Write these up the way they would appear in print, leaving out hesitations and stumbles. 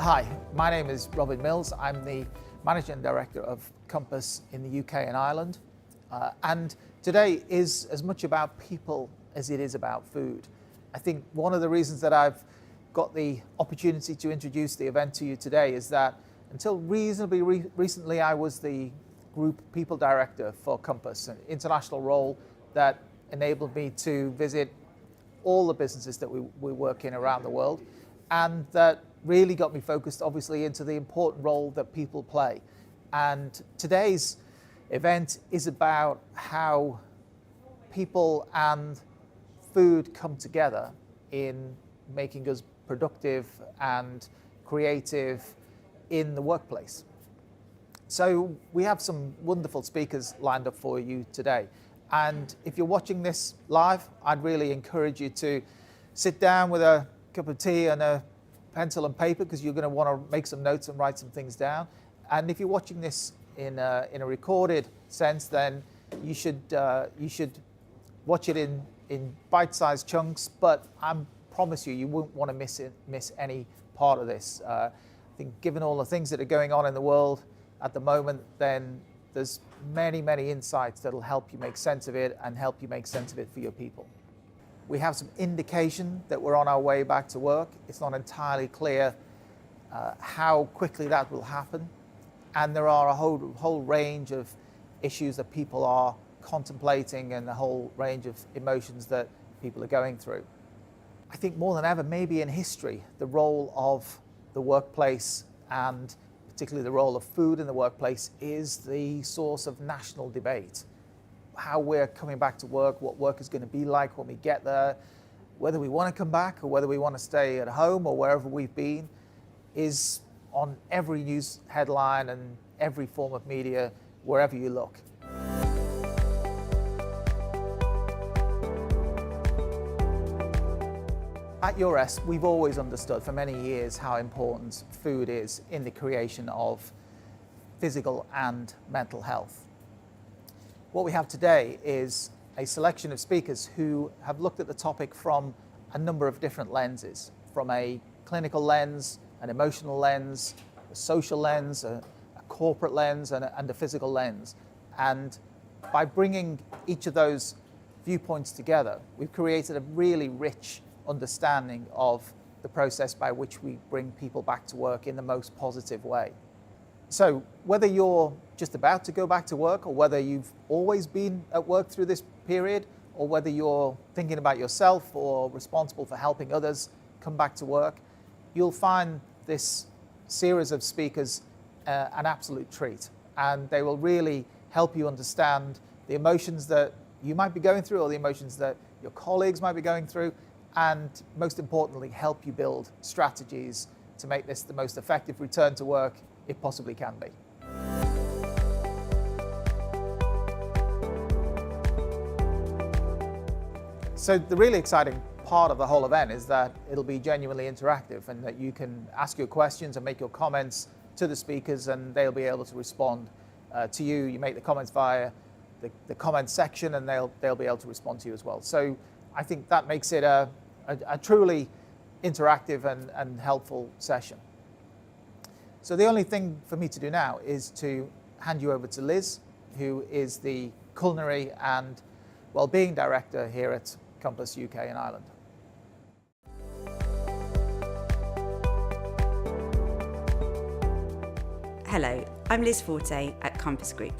Hi, my name is Robin Mills. I'm the Managing Director of Compass in the UK and Ireland. And today is as much about people as it is about food. I think one of the reasons that I've got the opportunity to introduce the event to you today is that until reasonably recently I was the Group People Director for Compass, an international role that enabled me to visit all the businesses that we work in around the world, and that really got me focused obviously into the important role that people play. And today's event is about how people and food come together in making us productive and creative in the workplace. So we have some wonderful speakers lined up for you today. And if you're watching this live, I'd really encourage you to sit down with a cup of tea and a pencil and paper, because you're going to want to make some notes and write some things down. And if you're watching this in a recorded sense, then you should watch it in bite-sized chunks. But I promise you won't want to miss any part of this. I think given all the things that are going on in the world at the moment, then there's many insights that'll help you make sense of it and help you make sense of it for your people. We have some indication that we're on our way back to work. It's not entirely clear how quickly that will happen. And there are a whole range of issues that people are contemplating and a whole range of emotions that people are going through. I think more than ever, maybe in history, the role of the workplace, and particularly the role of food in the workplace, is the source of national debate. How we're coming back to work, what work is going to be like when we get there, whether we want to come back or whether we want to stay at home or wherever we've been, is on every news headline and every form of media, wherever you look. At Eurest, we've always understood for many years how important food is in the creation of physical and mental health. What we have today is a selection of speakers who have looked at the topic from a number of different lenses, from a clinical lens, an emotional lens, a social lens, a corporate lens, and a physical lens. And by bringing each of those viewpoints together, we've created a really rich understanding of the process by which we bring people back to work in the most positive way. So whether you're just about to go back to work, or whether you've always been at work through this period, or whether you're thinking about yourself or responsible for helping others come back to work, you'll find this series of speakers an absolute treat. And they will really help you understand the emotions that you might be going through, or the emotions that your colleagues might be going through, and most importantly, help you build strategies to make this the most effective return to work it possibly can be. So the really exciting part of the whole event is that it'll be genuinely interactive, and that you can ask your questions and make your comments to the speakers, and they'll be able to respond to you. You make the comments via the comments section, and they'll be able to respond to you as well. So I think that makes it a truly interactive and helpful session. So the only thing for me to do now is to hand you over to Liz, who is the Culinary and Wellbeing Director here at Compass UK and Ireland. Hello, I'm Liz Forte at Compass Group.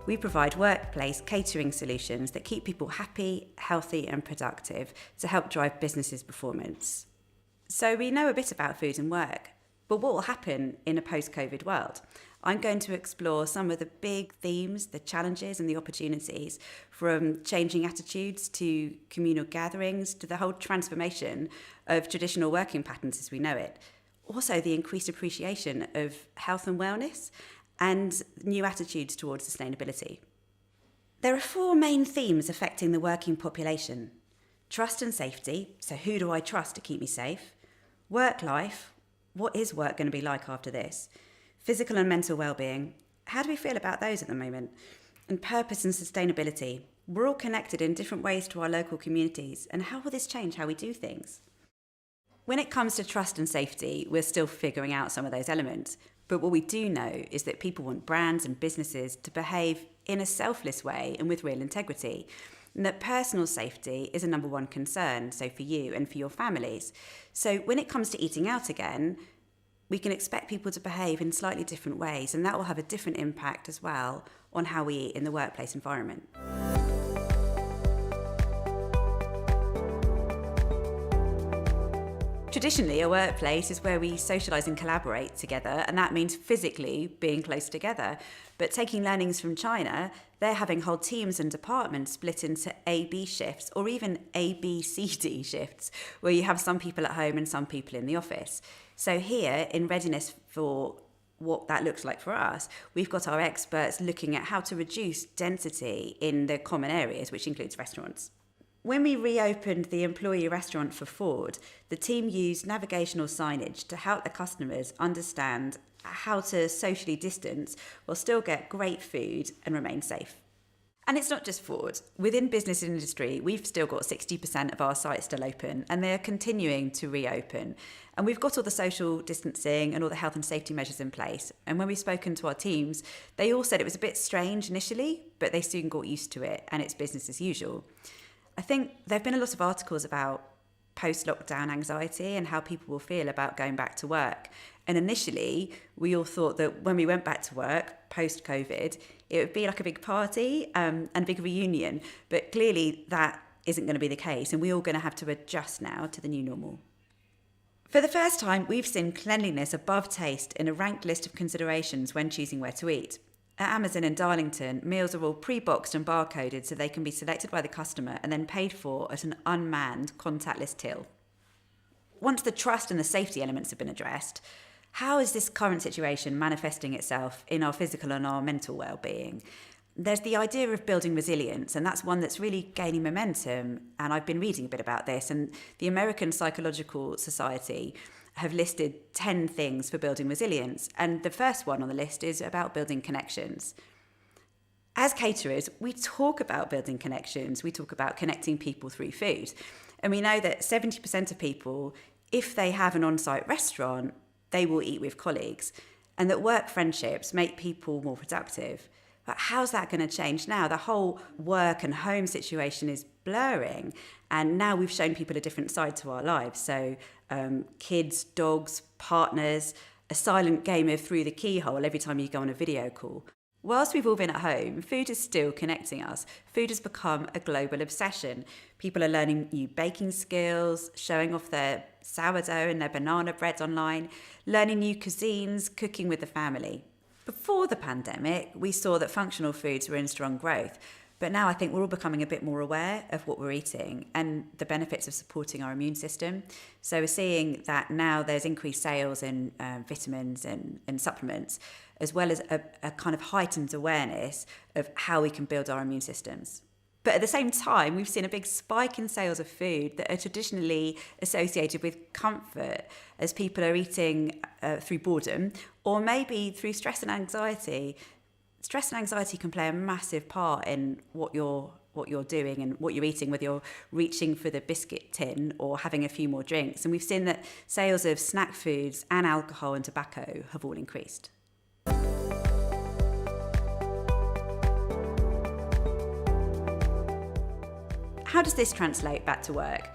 We provide workplace catering solutions that keep people happy, healthy and productive to help drive businesses' performance. So we know a bit about food and work, but what will happen in a post-COVID world? I'm going to explore some of the big themes, the challenges and the opportunities, from changing attitudes to communal gatherings to the whole transformation of traditional working patterns as we know it. Also the increased appreciation of health and wellness and new attitudes towards sustainability. There are four main themes affecting the working population. Trust and safety, so who do I trust to keep me safe? Work life, what is work going to be like after this? Physical and mental well-being, how do we feel about those at the moment? And purpose and sustainability, We're all connected in different ways to our local communities, and how will this change how we do things? When it comes to trust and safety, we're still figuring out some of those elements. But what we do know is that people want brands and businesses to behave in a selfless way and with real integrity. And that personal safety is a number one concern, so for you and for your families. So when it comes to eating out again, we can expect people to behave in slightly different ways, and that will have a different impact as well on how we eat in the workplace environment. Traditionally, a workplace is where we socialise and collaborate together, and that means physically being close together. But taking learnings from China, they're having whole teams and departments split into A-B shifts, or even A-B-C-D shifts, where you have some people at home and some people in the office. So here, in readiness for what that looks like for us, we've got our experts looking at how to reduce density in the common areas, which includes restaurants. When we reopened the employee restaurant for Ford, the team used navigational signage to help the customers understand how to socially distance while still get great food and remain safe. And it's not just Ford. Within business and industry, we've still got 60% of our sites still open, and they're continuing to reopen. And we've got all the social distancing and all the health and safety measures in place. And when we've spoken to our teams, they all said it was a bit strange initially, but they soon got used to it, and it's business as usual. I think there have been a lot of articles about post-lockdown anxiety and how people will feel about going back to work. And initially, we all thought that when we went back to work, post-COVID, it would be like a big party and a big reunion. But clearly, that isn't going to be the case, and we're all going to have to adjust now to the new normal. For the first time, we've seen cleanliness above taste in a ranked list of considerations when choosing where to eat. At Amazon in Darlington, meals are all pre-boxed and barcoded so they can be selected by the customer and then paid for at an unmanned contactless till. Once the trust and the safety elements have been addressed, how is this current situation manifesting itself in our physical and our mental well-being? There's the idea of building resilience, and that's one that's really gaining momentum. And I've been reading a bit about this, and the American Psychological Society have listed 10 things for building resilience. And the first one on the list is about building connections. As caterers, we talk about building connections. We talk about connecting people through food. And we know that 70% of people, if they have an on-site restaurant, they will eat with colleagues. And that work friendships make people more productive. But how's that going to change now? The whole work and home situation is blurring. And now we've shown people a different side to our lives. So kids, dogs, partners, a silent game of through the keyhole every time you go on a video call. Whilst we've all been at home, food is still connecting us. Food has become a global obsession. People are learning new baking skills, showing off their sourdough and their banana bread online, learning new cuisines, cooking with the family. Before the pandemic, we saw that functional foods were in strong growth. But now I think we're all becoming a bit more aware of what we're eating and the benefits of supporting our immune system. So we're seeing that now there's increased sales in vitamins and supplements, as well as a kind of heightened awareness of how we can build our immune systems. But at the same time, we've seen a big spike in sales of food that are traditionally associated with comfort, as people are eating through boredom or maybe through stress and anxiety. Stress and anxiety can play a massive part in what you're doing and what you're eating, whether you're reaching for the biscuit tin or having a few more drinks. And we've seen that sales of snack foods and alcohol and tobacco have all increased. How does this translate back to work?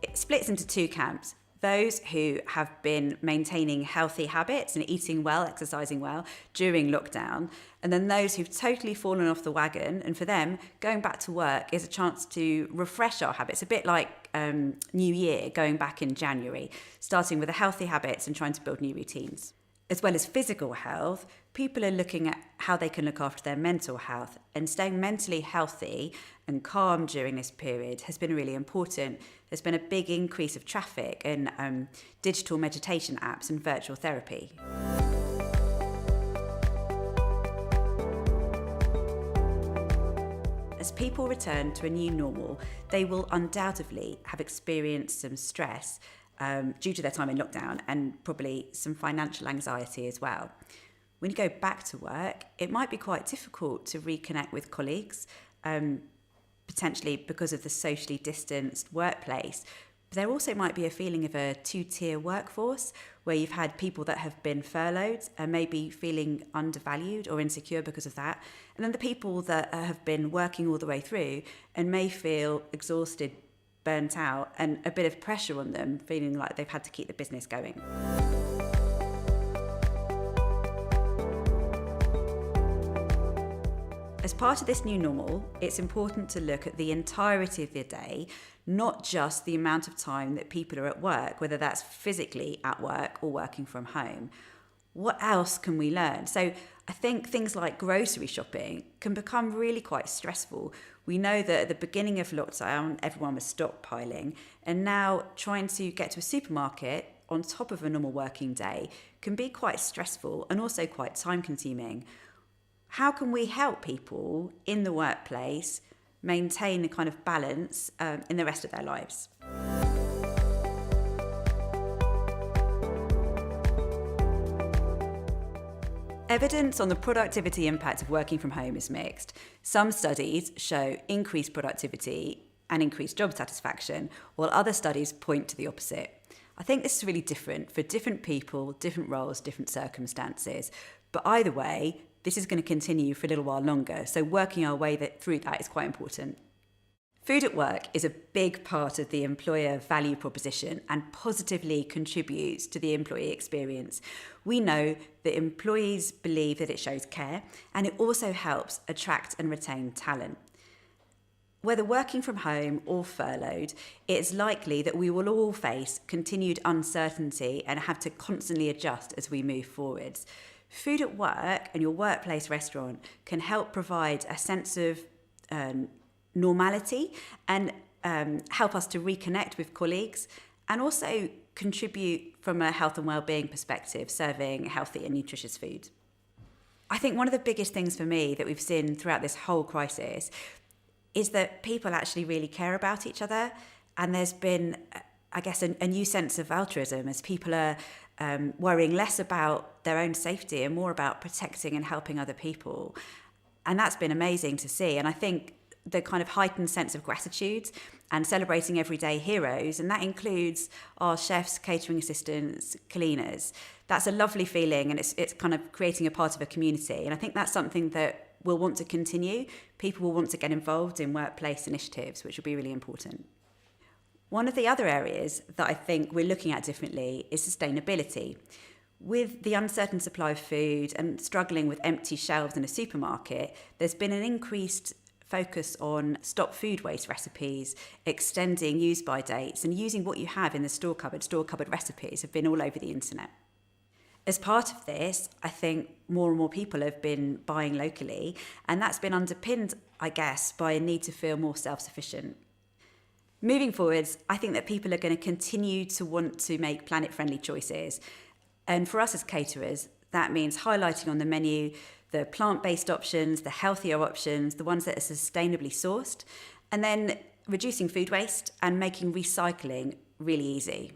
It splits into two camps. Those who have been maintaining healthy habits and eating well, exercising well during lockdown, and then those who've totally fallen off the wagon. And for them, going back to work is a chance to refresh our habits, a bit like New Year, going back in January, starting with the healthy habits and trying to build new routines. As well as physical health, people are looking at how they can look after their mental health, and staying mentally healthy and calm during this period has been really important. There's been a big increase of traffic in digital meditation apps and virtual therapy. As people return to a new normal, they will undoubtedly have experienced some stress due to their time in lockdown, and probably some financial anxiety as well. When you go back to work, it might be quite difficult to reconnect with colleagues, potentially because of the socially distanced workplace. There also might be a feeling of a two-tier workforce where you've had people that have been furloughed and maybe feeling undervalued or insecure because of that. And then the people that have been working all the way through and may feel exhausted, burnt out, and a bit of pressure on them, feeling like they've had to keep the business going. As part of this new normal, it's important to look at the entirety of the day, not just the amount of time that people are at work, whether that's physically at work or working from home. What else can we learn? So I think things like grocery shopping can become really quite stressful. We know that at the beginning of lockdown, everyone was stockpiling, and now trying to get to a supermarket on top of a normal working day can be quite stressful and also quite time consuming. How can we help people in the workplace maintain a kind of balance in the rest of their lives? Evidence on the productivity impact of working from home is mixed. Some studies show increased productivity and increased job satisfaction, while other studies point to the opposite. I think this is really different for different people, different roles, different circumstances. But either way, this is going to continue for a little while longer, so working our way through that is quite important. Food at work is a big part of the employer value proposition and positively contributes to the employee experience. We know that employees believe that it shows care, and it also helps attract and retain talent. Whether working from home or furloughed, it's likely that we will all face continued uncertainty and have to constantly adjust as we move forwards. Food at work and your workplace restaurant can help provide a sense of normality and help us to reconnect with colleagues, and also contribute from a health and well-being perspective, serving healthy and nutritious food. I think one of the biggest things for me that we've seen throughout this whole crisis is that people actually really care about each other, and there's been, I guess, a new sense of altruism as people are worrying less about their own safety and more about protecting and helping other people. And that's been amazing to see. And I think the kind of heightened sense of gratitude and celebrating everyday heroes, and that includes our chefs, catering assistants, cleaners. That's a lovely feeling, and it's kind of creating a part of a community. And I think that's something that we'll want to continue. People will want to get involved in workplace initiatives, which will be really important. One of the other areas that I think we're looking at differently is sustainability. With the uncertain supply of food and struggling with empty shelves in a supermarket, there's been an increased focus on stop food waste recipes, extending use-by dates, and using what you have in the store cupboard. Store cupboard recipes have been all over the internet. As part of this, I think more and more people have been buying locally, and that's been underpinned, I guess, by a need to feel more self-sufficient. Moving forwards, I think that people are going to continue to want to make planet-friendly choices. And for us as caterers, that means highlighting on the menu the plant-based options, the healthier options, the ones that are sustainably sourced, and then reducing food waste and making recycling really easy.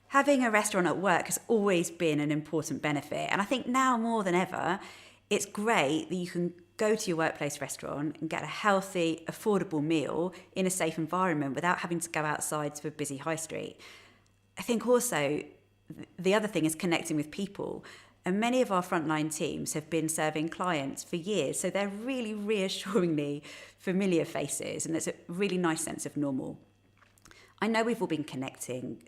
Having a restaurant at work has always been an important benefit, and I think now more than ever, it's great that you can go to your workplace restaurant and get a healthy, affordable meal in a safe environment without having to go outside to a busy high street. I think also the other thing is connecting with people. And many of our frontline teams have been serving clients for years, so they're really reassuringly familiar faces, and it's a really nice sense of normal. I know we've all been connecting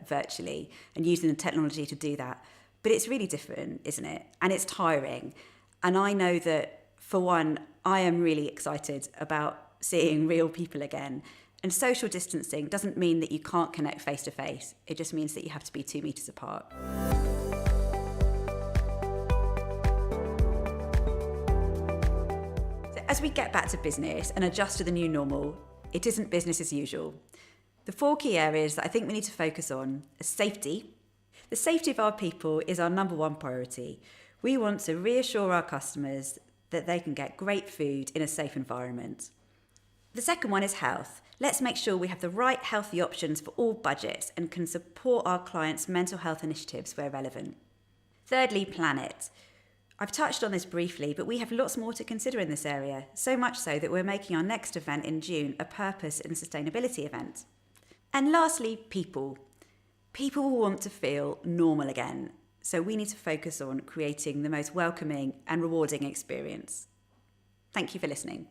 virtually and using the technology to do that, but it's really different, isn't it? And it's tiring. And I know that, for one, I am really excited about seeing real people again. And social distancing doesn't mean that you can't connect face to face. It just means that you have to be 2 meters apart. So as we get back to business and adjust to the new normal, it isn't business as usual. The 4 key areas that I think we need to focus on are safety. The safety of our people is our number one priority. We want to reassure our customers that they can get great food in a safe environment. The second one is health. Let's make sure we have the right healthy options for all budgets and can support our clients' mental health initiatives where relevant. Thirdly, planet. I've touched on this briefly, but we have lots more to consider in this area, so much so that we're making our next event in June a purpose and sustainability event. And lastly, people. People want to feel normal again, so we need to focus on creating the most welcoming and rewarding experience. Thank you for listening.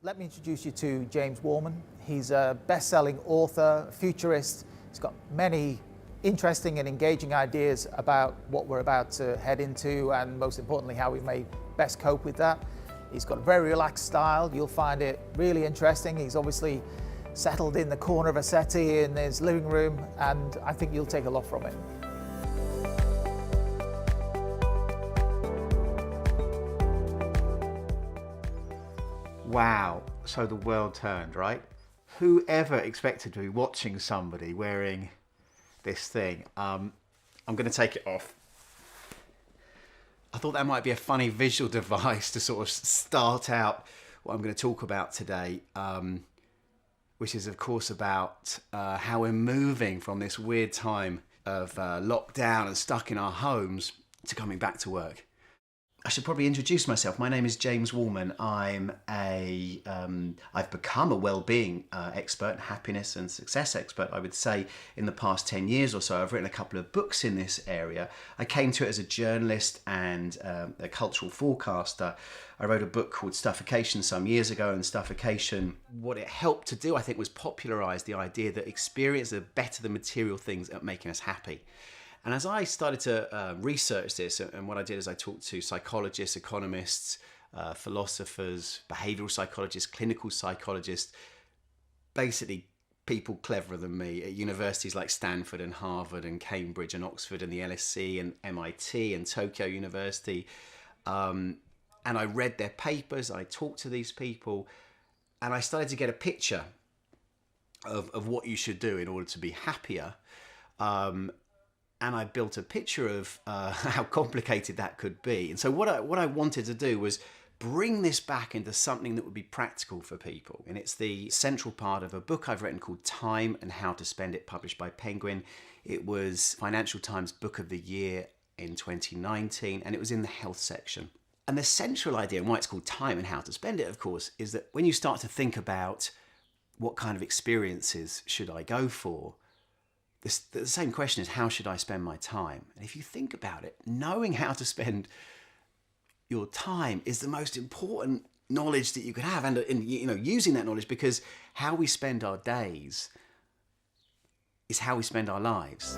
Let me introduce you to James Warman. He's a best-selling author, futurist. He's got many interesting and engaging ideas about what we're about to head into, and most importantly, how we may best cope with that. He's got a very relaxed style. You'll find it really interesting. He's obviously settled in the corner of a settee in his living room, and I think you'll take a lot from it. Wow, so the world turned, right? Whoever expected to be watching somebody wearing this thing? I'm going to take it off. I thought that might be a funny visual device to sort of start out what I'm going to talk about today, which is of course about how we're moving from this weird time of lockdown and stuck in our homes to coming back to work. I should probably introduce myself. My name is James Warman. I've become a well-being expert, happiness and success expert, I would say, in the past 10 years or so. I've written a couple of books in this area. I came to it as a journalist and a cultural forecaster. I wrote a book called Stuffication some years ago, and Stuffication, what it helped to do, I think, was popularise the idea that experience are better than material things at making us happy. And as I started to research this, and what I did is I talked to psychologists, economists, philosophers, behavioural psychologists, clinical psychologists, basically people cleverer than me at universities like Stanford and Harvard and Cambridge and Oxford and the LSE and MIT and Tokyo University. And I read their papers, I talked to these people, and I started to get a picture of what you should do in order to be happier. And I built a picture of how complicated that could be. And so what I wanted to do was bring this back into something that would be practical for people. And it's the central part of a book I've written called Time and How to Spend It, published by Penguin. It was Financial Times Book of the Year in 2019, and it was in the health section. And the central idea, and why it's called Time and How to Spend It, of course, is that when you start to think about what kind of experiences should I go for, the same question is, how should I spend my time? And if you think about it, knowing how to spend your time is the most important knowledge that you could have, and using that knowledge, because how we spend our days is how we spend our lives.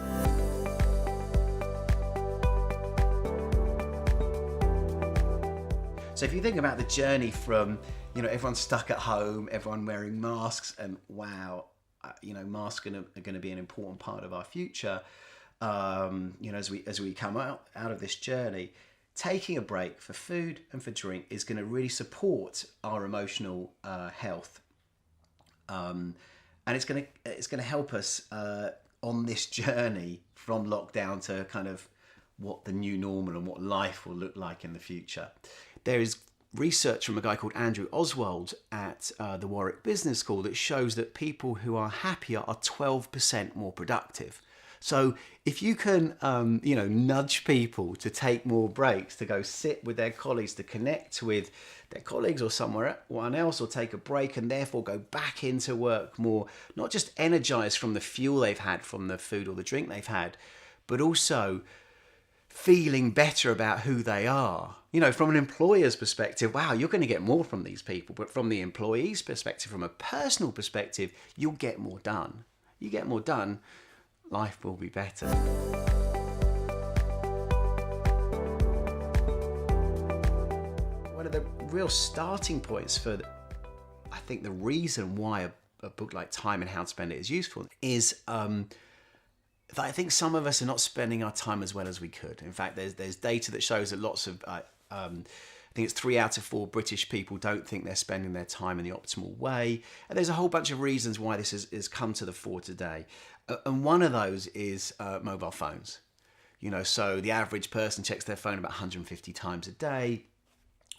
So if you think about the journey from, everyone stuck at home, everyone wearing masks, and wow, masks are going to be an important part of our future. As we come out of this journey, taking a break for food and for drink is going to really support our emotional health, and it's going to help us on this journey from lockdown to kind of what the new normal and what life will look like in the future. There is research from a guy called Andrew Oswald at the Warwick Business School that shows that people who are happier are 12% more productive. So if you can, nudge people to take more breaks, to go sit with their colleagues, to connect with their colleagues or someone else, or take a break and therefore go back into work more, not just energized from the fuel they've had from the food or the drink they've had, but also feeling better about who they are. From an employer's perspective, wow, you're going to get more from these people. But from the employee's perspective, from a personal perspective, you'll get more done. You get more done, life will be better. One of the real starting points for, I think, the reason why a book like Time and How to Spend It is useful is that I think some of us are not spending our time as well as we could. In fact, there's data that shows that lots of, I think it's 3 out of 4 British people don't think they're spending their time in the optimal way. And there's a whole bunch of reasons why this has come to the fore today. And one of those is mobile phones. So the average person checks their phone about 150 times a day.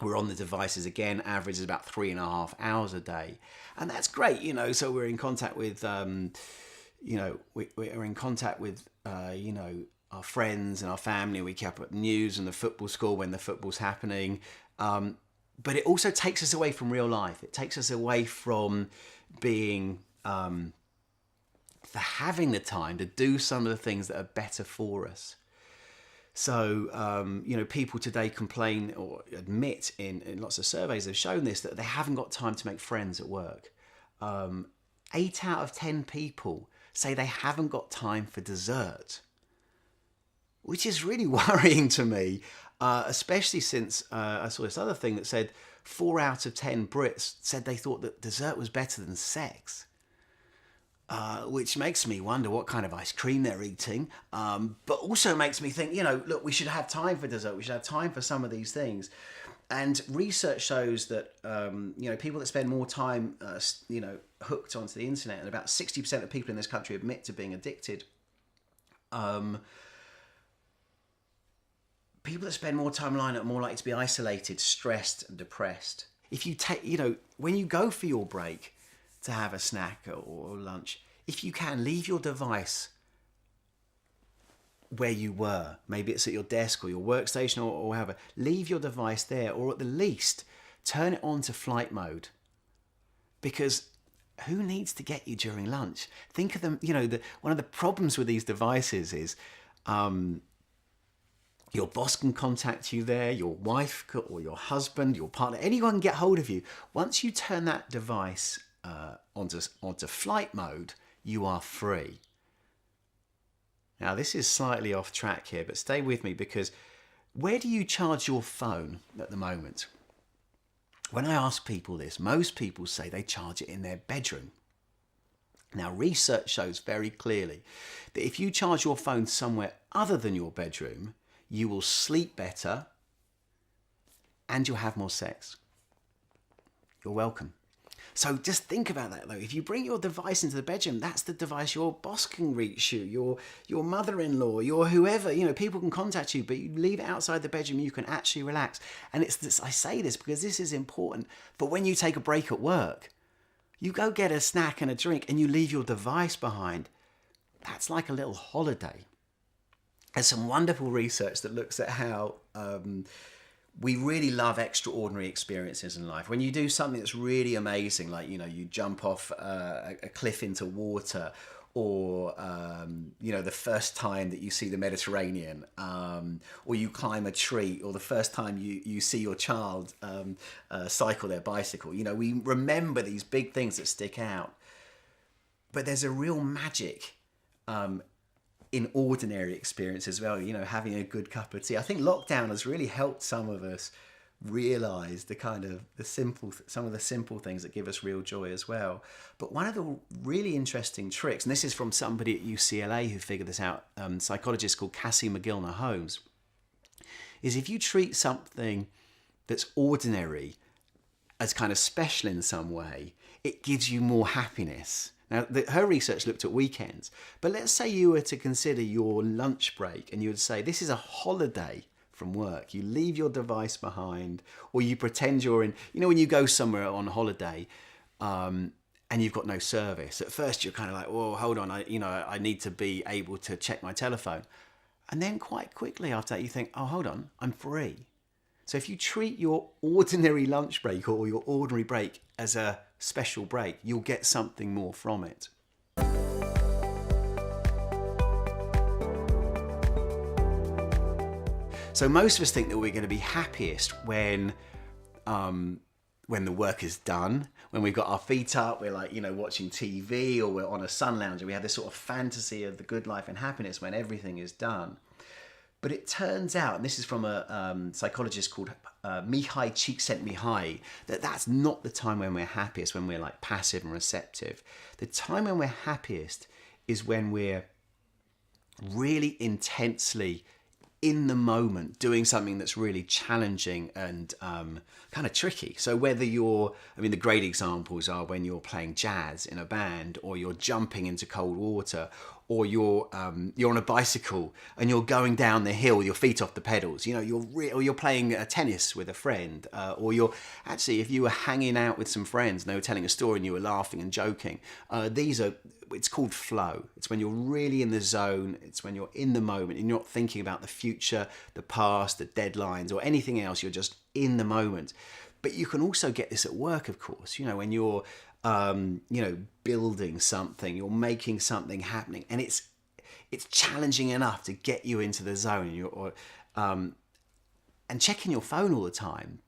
We're on the devices again, average is about 3.5 hours a day. And that's great, so we're in contact with, we're in contact with, our friends and our family. We keep up with the news and the football score when the football's happening. But it also takes us away from real life. It takes us away from being, for having the time to do some of the things that are better for us. So, people today complain or admit in lots of surveys have shown this, that they haven't got time to make friends at work. 8 out of 10 people say they haven't got time for dessert, which is really worrying to me, especially since I saw this other thing that said 4 out of 10 Brits said they thought that dessert was better than sex. Which makes me wonder what kind of ice cream they're eating, but also makes me think, look, we should have time for dessert. We should have time for some of these things. And research shows that, people that spend more time, hooked onto the internet, and about 60% of people in this country admit to being addicted. People that spend more time online are more likely to be isolated, stressed, and depressed. If you take, when you go for your break to have a snack or lunch, if you can, leave your device where you were. Maybe it's at your desk or your workstation or whatever. Leave your device there, or at the least, turn it on to flight mode. Because who needs to get you during lunch? Think of them, one of the problems with these devices is your boss can contact you there, your wife or your husband, your partner, anyone can get hold of you. Once you turn that device onto flight mode, you are free. Now, this is slightly off track here, but stay with me, because where do you charge your phone at the moment? When I ask people this, most people say they charge it in their bedroom. Now, research shows very clearly that if you charge your phone somewhere other than your bedroom, you will sleep better and you'll have more sex. You're welcome. So just think about that, though. If you bring your device into the bedroom, that's the device your boss can reach you, your mother-in-law, your whoever, people can contact you, but you leave it outside the bedroom, you can actually relax. And it's this, I say this because this is important. But when you take a break at work, you go get a snack and a drink and you leave your device behind. That's like a little holiday. There's some wonderful research that looks at how we really love extraordinary experiences in life. When you do something that's really amazing, like, you jump off a cliff into water, or, the first time that you see the Mediterranean, or you climb a tree, or the first time you see your child cycle their bicycle. We remember these big things that stick out. But there's a real magic in ordinary experience as well, having a good cup of tea. I think lockdown has really helped some of us realize some of the simple things that give us real joy as well. But one of the really interesting tricks, and this is from somebody at UCLA who figured this out, psychologist called Cassie McGillner-Holmes, is if you treat something that's ordinary as kind of special in some way, it gives you more happiness. Now, her research looked at weekends, but let's say you were to consider your lunch break and you would say, this is a holiday from work. You leave your device behind, or you pretend you're in, when you go somewhere on holiday and you've got no service. At first, you're kind of like, oh, hold on, I need to be able to check my telephone. And then quite quickly after that, you think, oh, hold on, I'm free. So if you treat your ordinary lunch break or your ordinary break as a special break, you'll get something more from it. So most of us think that we're going to be happiest when the work is done, when we've got our feet up, we're like, watching TV, or we're on a sun lounger. We have this sort of fantasy of the good life and happiness when everything is done. But it turns out, and this is from a psychologist called Mihai Csikszentmihalyi, that's not the time when we're happiest, when we're like passive and receptive. The time when we're happiest is when we're really intensely in the moment, doing something that's really challenging and kind of tricky. So whether the great examples are when you're playing jazz in a band, or you're jumping into cold water, or you're on a bicycle and you're going down the hill with your feet off the pedals. You know, or you're playing tennis with a friend, or you're actually, if you were hanging out with some friends and they were telling a story and you were laughing and joking. It's called flow. It's when you're really in the zone. It's when you're in the moment and you're not thinking about the future, the past, the deadlines, or anything else. You're just in the moment. But you can also get this at work, of course. You know, when you're building something, you're making something happening, and it's challenging enough to get you into the zone. And checking your phone all the time.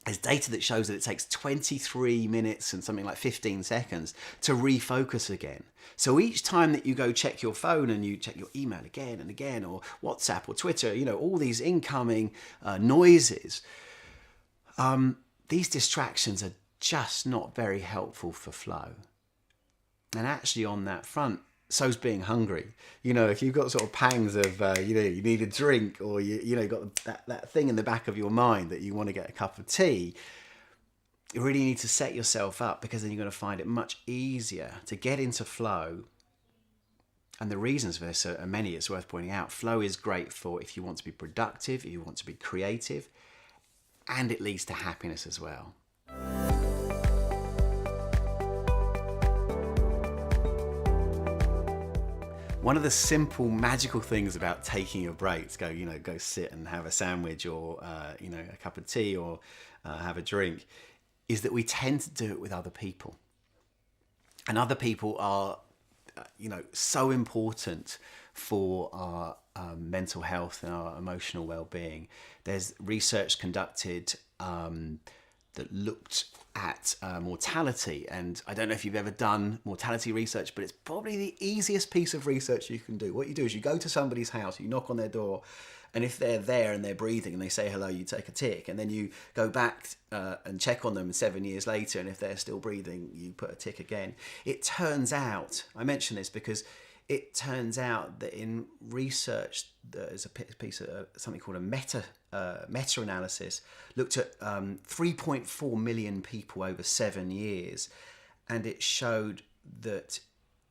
There's data that shows that it takes 23 minutes and something like 15 seconds to refocus again. So each time that you go check your phone and you check your email again and again, or WhatsApp or Twitter, you know, all these incoming noises, these distractions are just not very helpful for flow. And actually on that front, so's being hungry. You know, if you've got sort of pangs of, you need a drink, or you got that thing in the back of your mind that you want to get a cup of tea, you really need to set yourself up, because then you're going to find it much easier to get into flow. And the reasons for this are many. It's worth pointing out. Flow is great for if you want to be productive, if you want to be creative, and it leads to happiness as well. One of the simple magical things about taking a break, to go sit and have a sandwich, or a cup of tea, or have a drink, is that we tend to do it with other people. And other people are so important for our mental health and our emotional well-being. There's research conducted that looked at mortality, and I don't know if you've ever done mortality research, but it's probably the easiest piece of research you can do. What you do is you go to somebody's house, you knock on their door, and if they're there and they're breathing and they say hello, you take a tick, and then you go back and check on them 7 years later, and if they're still breathing, you put a tick again. It turns out, I mention this because it turns out that in research, there's a piece of something called a meta-analysis, looked at 3.4 million people over 7 years, and it showed that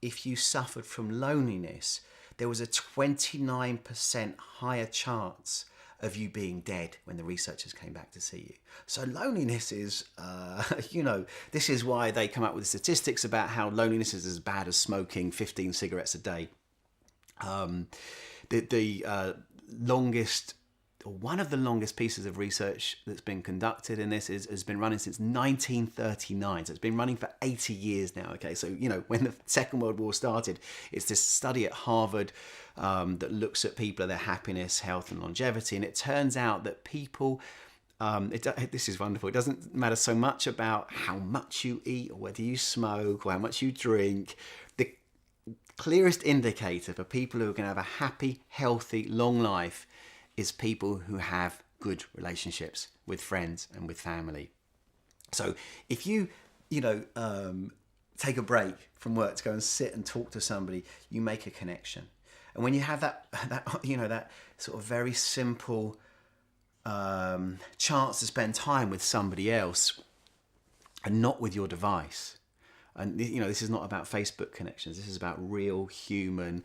if you suffered from loneliness, there was a 29% higher chance of you being dead when the researchers came back to see you. So loneliness is, this is why they come up with statistics about how loneliness is as bad as smoking 15 cigarettes a day. The longest, or one of the longest pieces of research that's been conducted in this has been running since 1939. So it's been running for 80 years now. Okay, so when the Second World War started, it's this study at Harvard that looks at people, their happiness, health, and longevity, and it turns out that people. This is wonderful. It doesn't matter so much about how much you eat, or whether you smoke, or how much you drink. The clearest indicator for people who are going to have a happy, healthy, long life is people who have good relationships with friends and with family. So if you take a break from work to go and sit and talk to somebody, you make a connection. And when you have that sort of very simple chance to spend time with somebody else and not with your device. And this is not about Facebook connections. This is about real human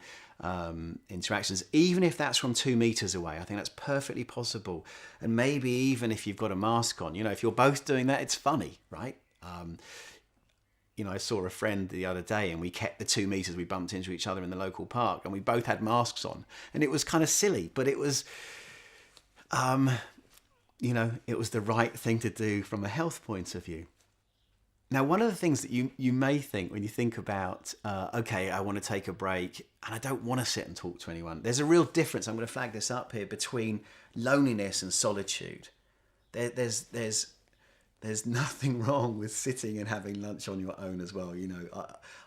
interactions, even if that's from 2 meters away. I think that's perfectly possible. And maybe even if you've got a mask on, if you're both doing that, it's funny, right? I saw a friend the other day, and we kept the 2 meters. We bumped into each other in the local park, and we both had masks on, and it was kind of silly, but it was it was the right thing to do from a health point of view. Now, one of the things that you may think when you think about, I want to take a break and I don't want to sit and talk to anyone. There's a real difference. I'm going to flag this up here between loneliness and solitude. There's nothing wrong with sitting and having lunch on your own as well.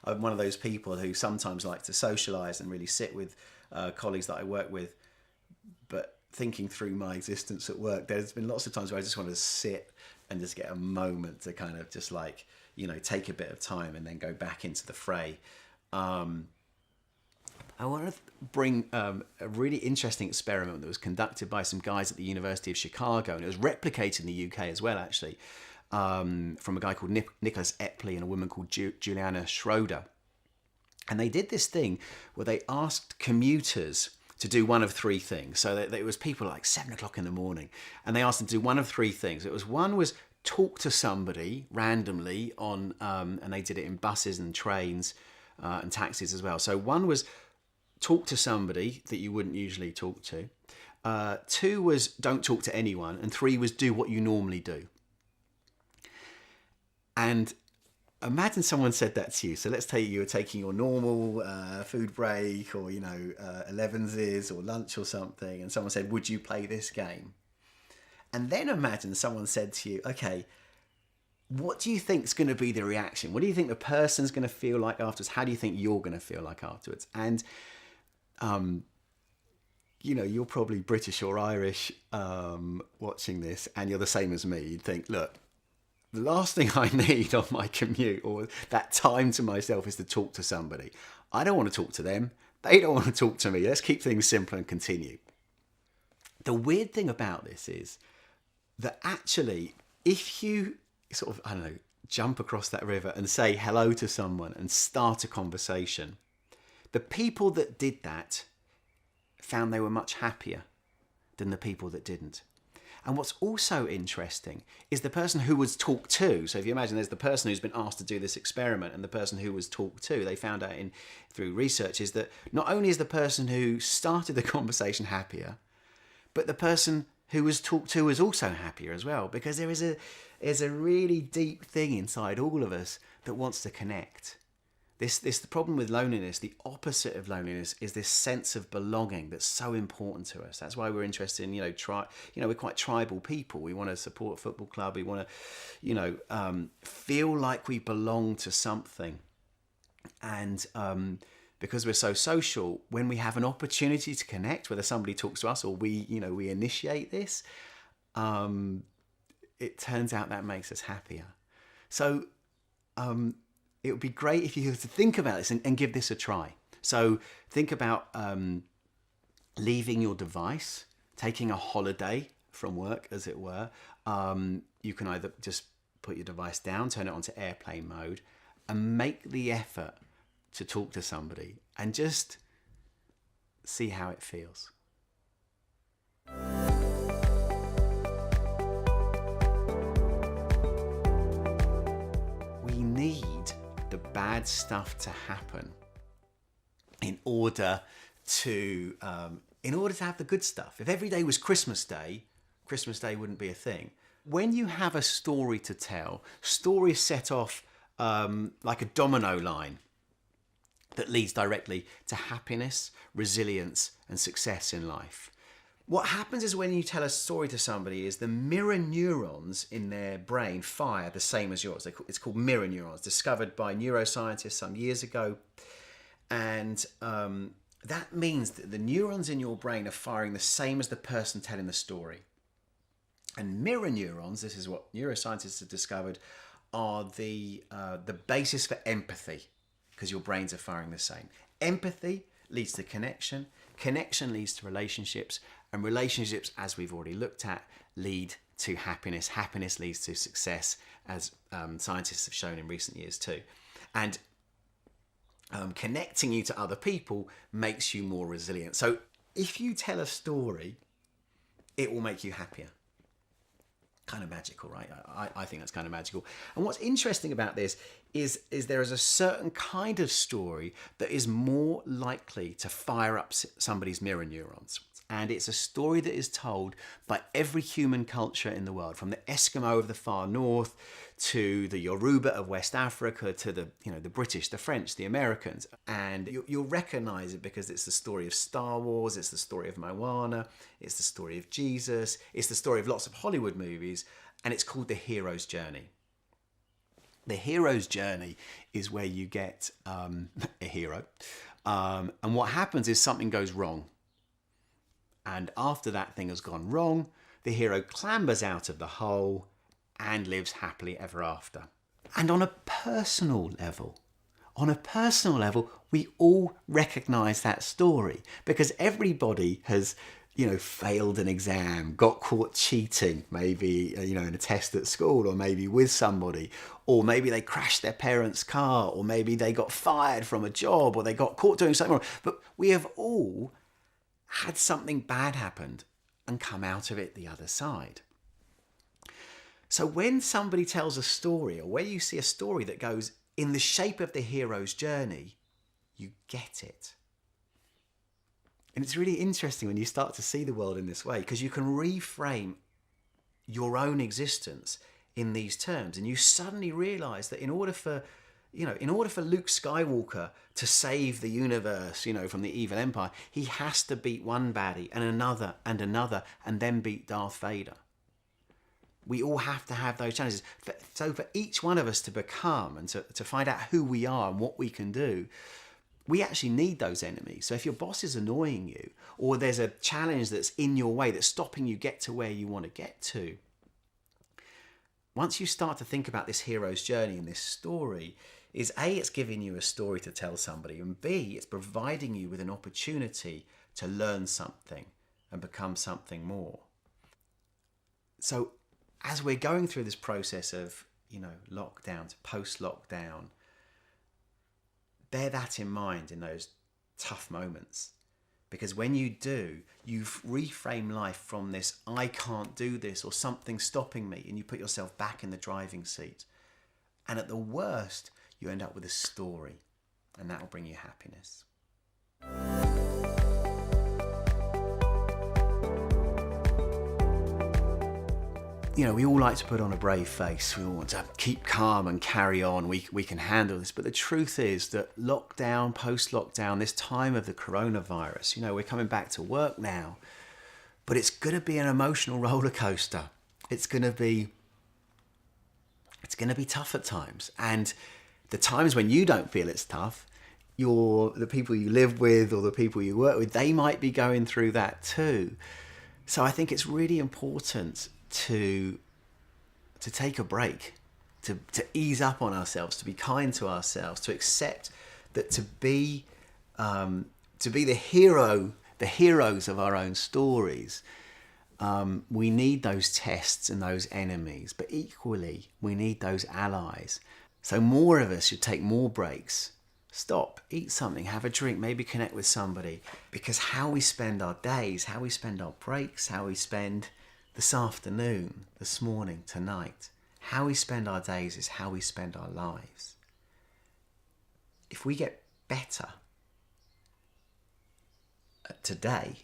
I'm one of those people who sometimes like to socialise and really sit with colleagues that I work with, but thinking through my existence at work, there's been lots of times where I just want to sit and just get a moment to kind of just take a bit of time and then go back into the fray. I want to bring a really interesting experiment that was conducted by some guys at the University of Chicago, and it was replicated in the UK as well, actually, from a guy called Nicholas Epley and a woman called Juliana Schroeder. And they did this thing where they asked commuters to do one of three things. So it was people like 7 o'clock in the morning, and they asked them to do one of three things. One was talk to somebody randomly on, and they did it in buses and trains and taxis as well. So one was talk to somebody that you wouldn't usually talk to. 2 was don't talk to anyone, and 3 was do what you normally do. And imagine someone said that to you. So let's say you were taking your normal food break, or 11s or lunch or something, and someone said, would you play this game? And then imagine someone said to you, okay, what do you think is going to be the reaction? What do you think the person's going to feel like afterwards? How do you think you're going to feel like afterwards? And you're probably British or Irish watching this, and you're the same as me. You'd think, look, the last thing I need on my commute or that time to myself is to talk to somebody. I don't want to talk to them. They don't want to talk to me. Let's keep things simple and continue. The weird thing about this is that actually, if you sort of, jump across that river and say hello to someone and start a conversation, the people that did that found they were much happier than the people that didn't. And what's also interesting is the person who was talked to. So if you imagine there's the person who's been asked to do this experiment and the person who was talked to, they found out through research is that not only is the person who started the conversation happier, but the person who was talked to is also happier as well, because there is a really deep thing inside all of us that wants to connect. The problem with loneliness, the opposite of loneliness, is this sense of belonging that's so important to us. That's why we're interested in, we're quite tribal people. We want to support a football club. We want to, feel like we belong to something. And because we're so social, when we have an opportunity to connect, whether somebody talks to us or we initiate this, it turns out that makes us happier. So, it would be great if you were to think about this and give this a try. So think about leaving your device, taking a holiday from work, as it were. You can either just put your device down, turn it onto airplane mode, and make the effort to talk to somebody and just see how it feels. We need the bad stuff to happen in order to have the good stuff. If every day was Christmas Day wouldn't be a thing. When you have a story to tell, stories set off like a domino line that leads directly to happiness, resilience, and success in life. What happens is when you tell a story to somebody is the mirror neurons in their brain fire the same as yours. It's called mirror neurons, discovered by neuroscientists some years ago. And that means that the neurons in your brain are firing the same as the person telling the story. And mirror neurons, this is what neuroscientists have discovered, are the basis for empathy, because your brains are firing the same. Empathy leads to connection. Connection leads to relationships, and relationships, as we've already looked at, lead to happiness. Happiness leads to success, as scientists have shown in recent years too. And connecting you to other people makes you more resilient. So if you tell a story, it will make you happier. Kind of magical, right? I think that's kind of magical. And what's interesting about this is there is a certain kind of story that is more likely to fire up somebody's mirror neurons. And it's a story that is told by every human culture in the world, from the Eskimo of the far north to the Yoruba of West Africa to the British, the French, the Americans. And you'll recognize it because it's the story of Star Wars, it's the story of Moana, it's the story of Jesus, it's the story of lots of Hollywood movies, and it's called The Hero's Journey. The hero's journey is where you get a hero, and what happens is something goes wrong. And after that thing has gone wrong, the hero clambers out of the hole and lives happily ever after. And on a personal level, we all recognise that story, because everybody has failed an exam, got caught cheating, maybe, in a test at school, or maybe with somebody, or maybe they crashed their parents' car, or maybe they got fired from a job, or they got caught doing something wrong. But we have all had something bad happen and come out of it the other side. So when somebody tells a story, or where you see a story that goes in the shape of the hero's journey, you get it. And it's really interesting when you start to see the world in this way, because you can reframe your own existence in these terms, and you suddenly realize that in order for Luke Skywalker to save the universe, from the evil empire, he has to beat one baddie and another, and then beat Darth Vader. We all have to have those challenges. So for each one of us to become and to find out who we are and what we can do, we actually need those enemies. So if your boss is annoying you, or there's a challenge that's in your way that's stopping you get to where you want to get to, once you start to think about this hero's journey and this story, is A, it's giving you a story to tell somebody, and B, it's providing you with an opportunity to learn something and become something more. So as we're going through this process of, lockdown to post-lockdown, bear that in mind in those tough moments. Because when you do, you reframe life from this, I can't do this, or something's stopping me, and you put yourself back in the driving seat. And at the worst, you end up with a story, and that will bring you happiness. We all like to put on a brave face. We all want to keep calm and carry on. We can handle this. But the truth is that lockdown, post-lockdown, this time of the coronavirus, we're coming back to work now. But it's going to be an emotional roller coaster. It's going to be tough at times. And the times when you don't feel it's tough, the people you live with or the people you work with, they might be going through that too. So I think it's really important to take a break, to ease up on ourselves, to be kind to ourselves, to accept that to be the heroes of our own stories, we need those tests and those enemies, but equally we need those allies. So more of us should take more breaks. Stop, eat something, have a drink, maybe connect with somebody, because how we spend our days, how we spend our breaks, how we spend this afternoon, this morning, tonight, how we spend our days is how we spend our lives. If we get better today,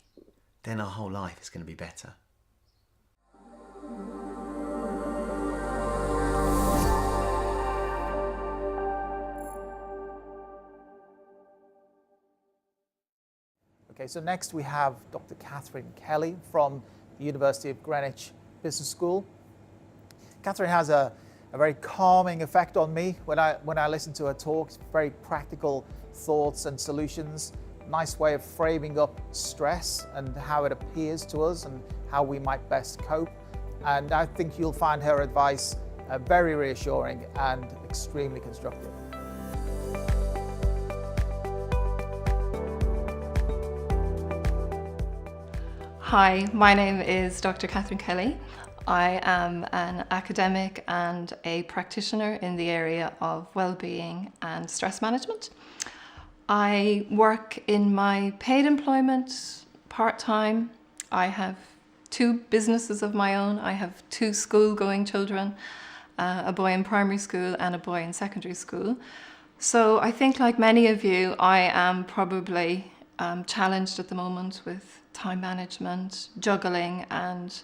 then our whole life is going to be better. Okay, so next we have Dr. Catherine Kelly from the University of Greenwich Business School. Catherine has a very calming effect on me when I listen to her talk. Very practical thoughts and solutions, nice way of framing up stress and how it appears to us and how we might best cope. And I think you'll find her advice very reassuring and extremely constructive. Hi, my name is Dr. Catherine Kelly. I am an academic and a practitioner in the area of well-being and stress management. I work in my paid employment part-time. I have 2 businesses of my own. I have 2 school-going children, a boy in primary school and a boy in secondary school. So I think, like many of you, I am probably challenged at the moment with time management, juggling, and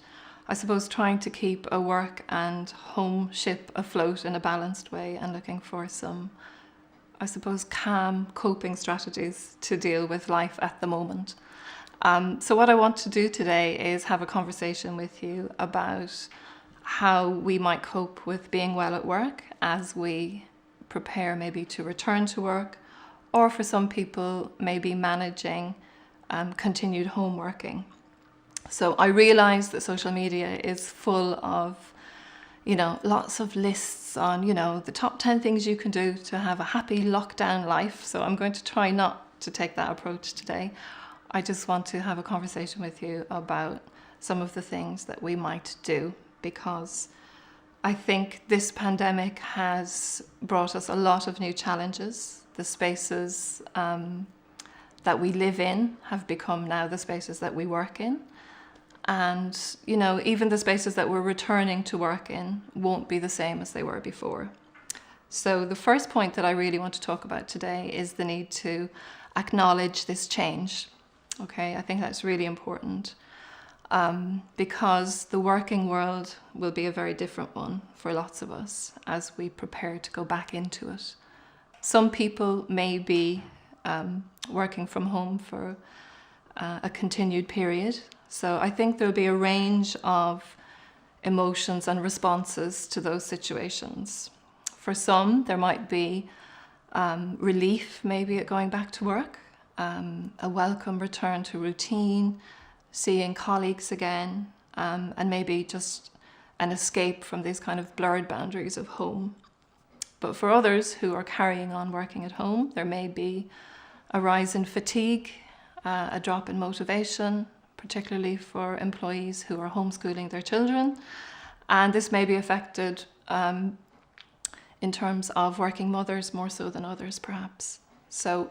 I suppose trying to keep a work and home ship afloat in a balanced way, and looking for some, I suppose, calm coping strategies to deal with life at the moment. So what I want to do today is have a conversation with you about how we might cope with being well at work as we prepare maybe to return to work, or for some people maybe managing continued home working. So I realize that social media is full of, lots of lists on, the top 10 things you can do to have a happy lockdown life. So I'm going to try not to take that approach today. I just want to have a conversation with you about some of the things that we might do, because I think this pandemic has brought us a lot of new challenges. The spaces that we live in have become now the spaces that we work in. And, you know, even the spaces that we're returning to work in won't be the same as they were before. So the first point that I really want to talk about today is the need to acknowledge this change. Okay, I think that's really important. Because the working world will be a very different one for lots of us as we prepare to go back into it. Some people may be working from home for a continued period. So I think there'll be a range of emotions and responses to those situations. For some, there might be relief maybe at going back to work, a welcome return to routine, seeing colleagues again, and maybe just an escape from these kind of blurred boundaries of home. But for others who are carrying on working at home, there may be a rise in fatigue, a drop in motivation, particularly for employees who are homeschooling their children. And this may be affected in terms of working mothers more so than others, perhaps. So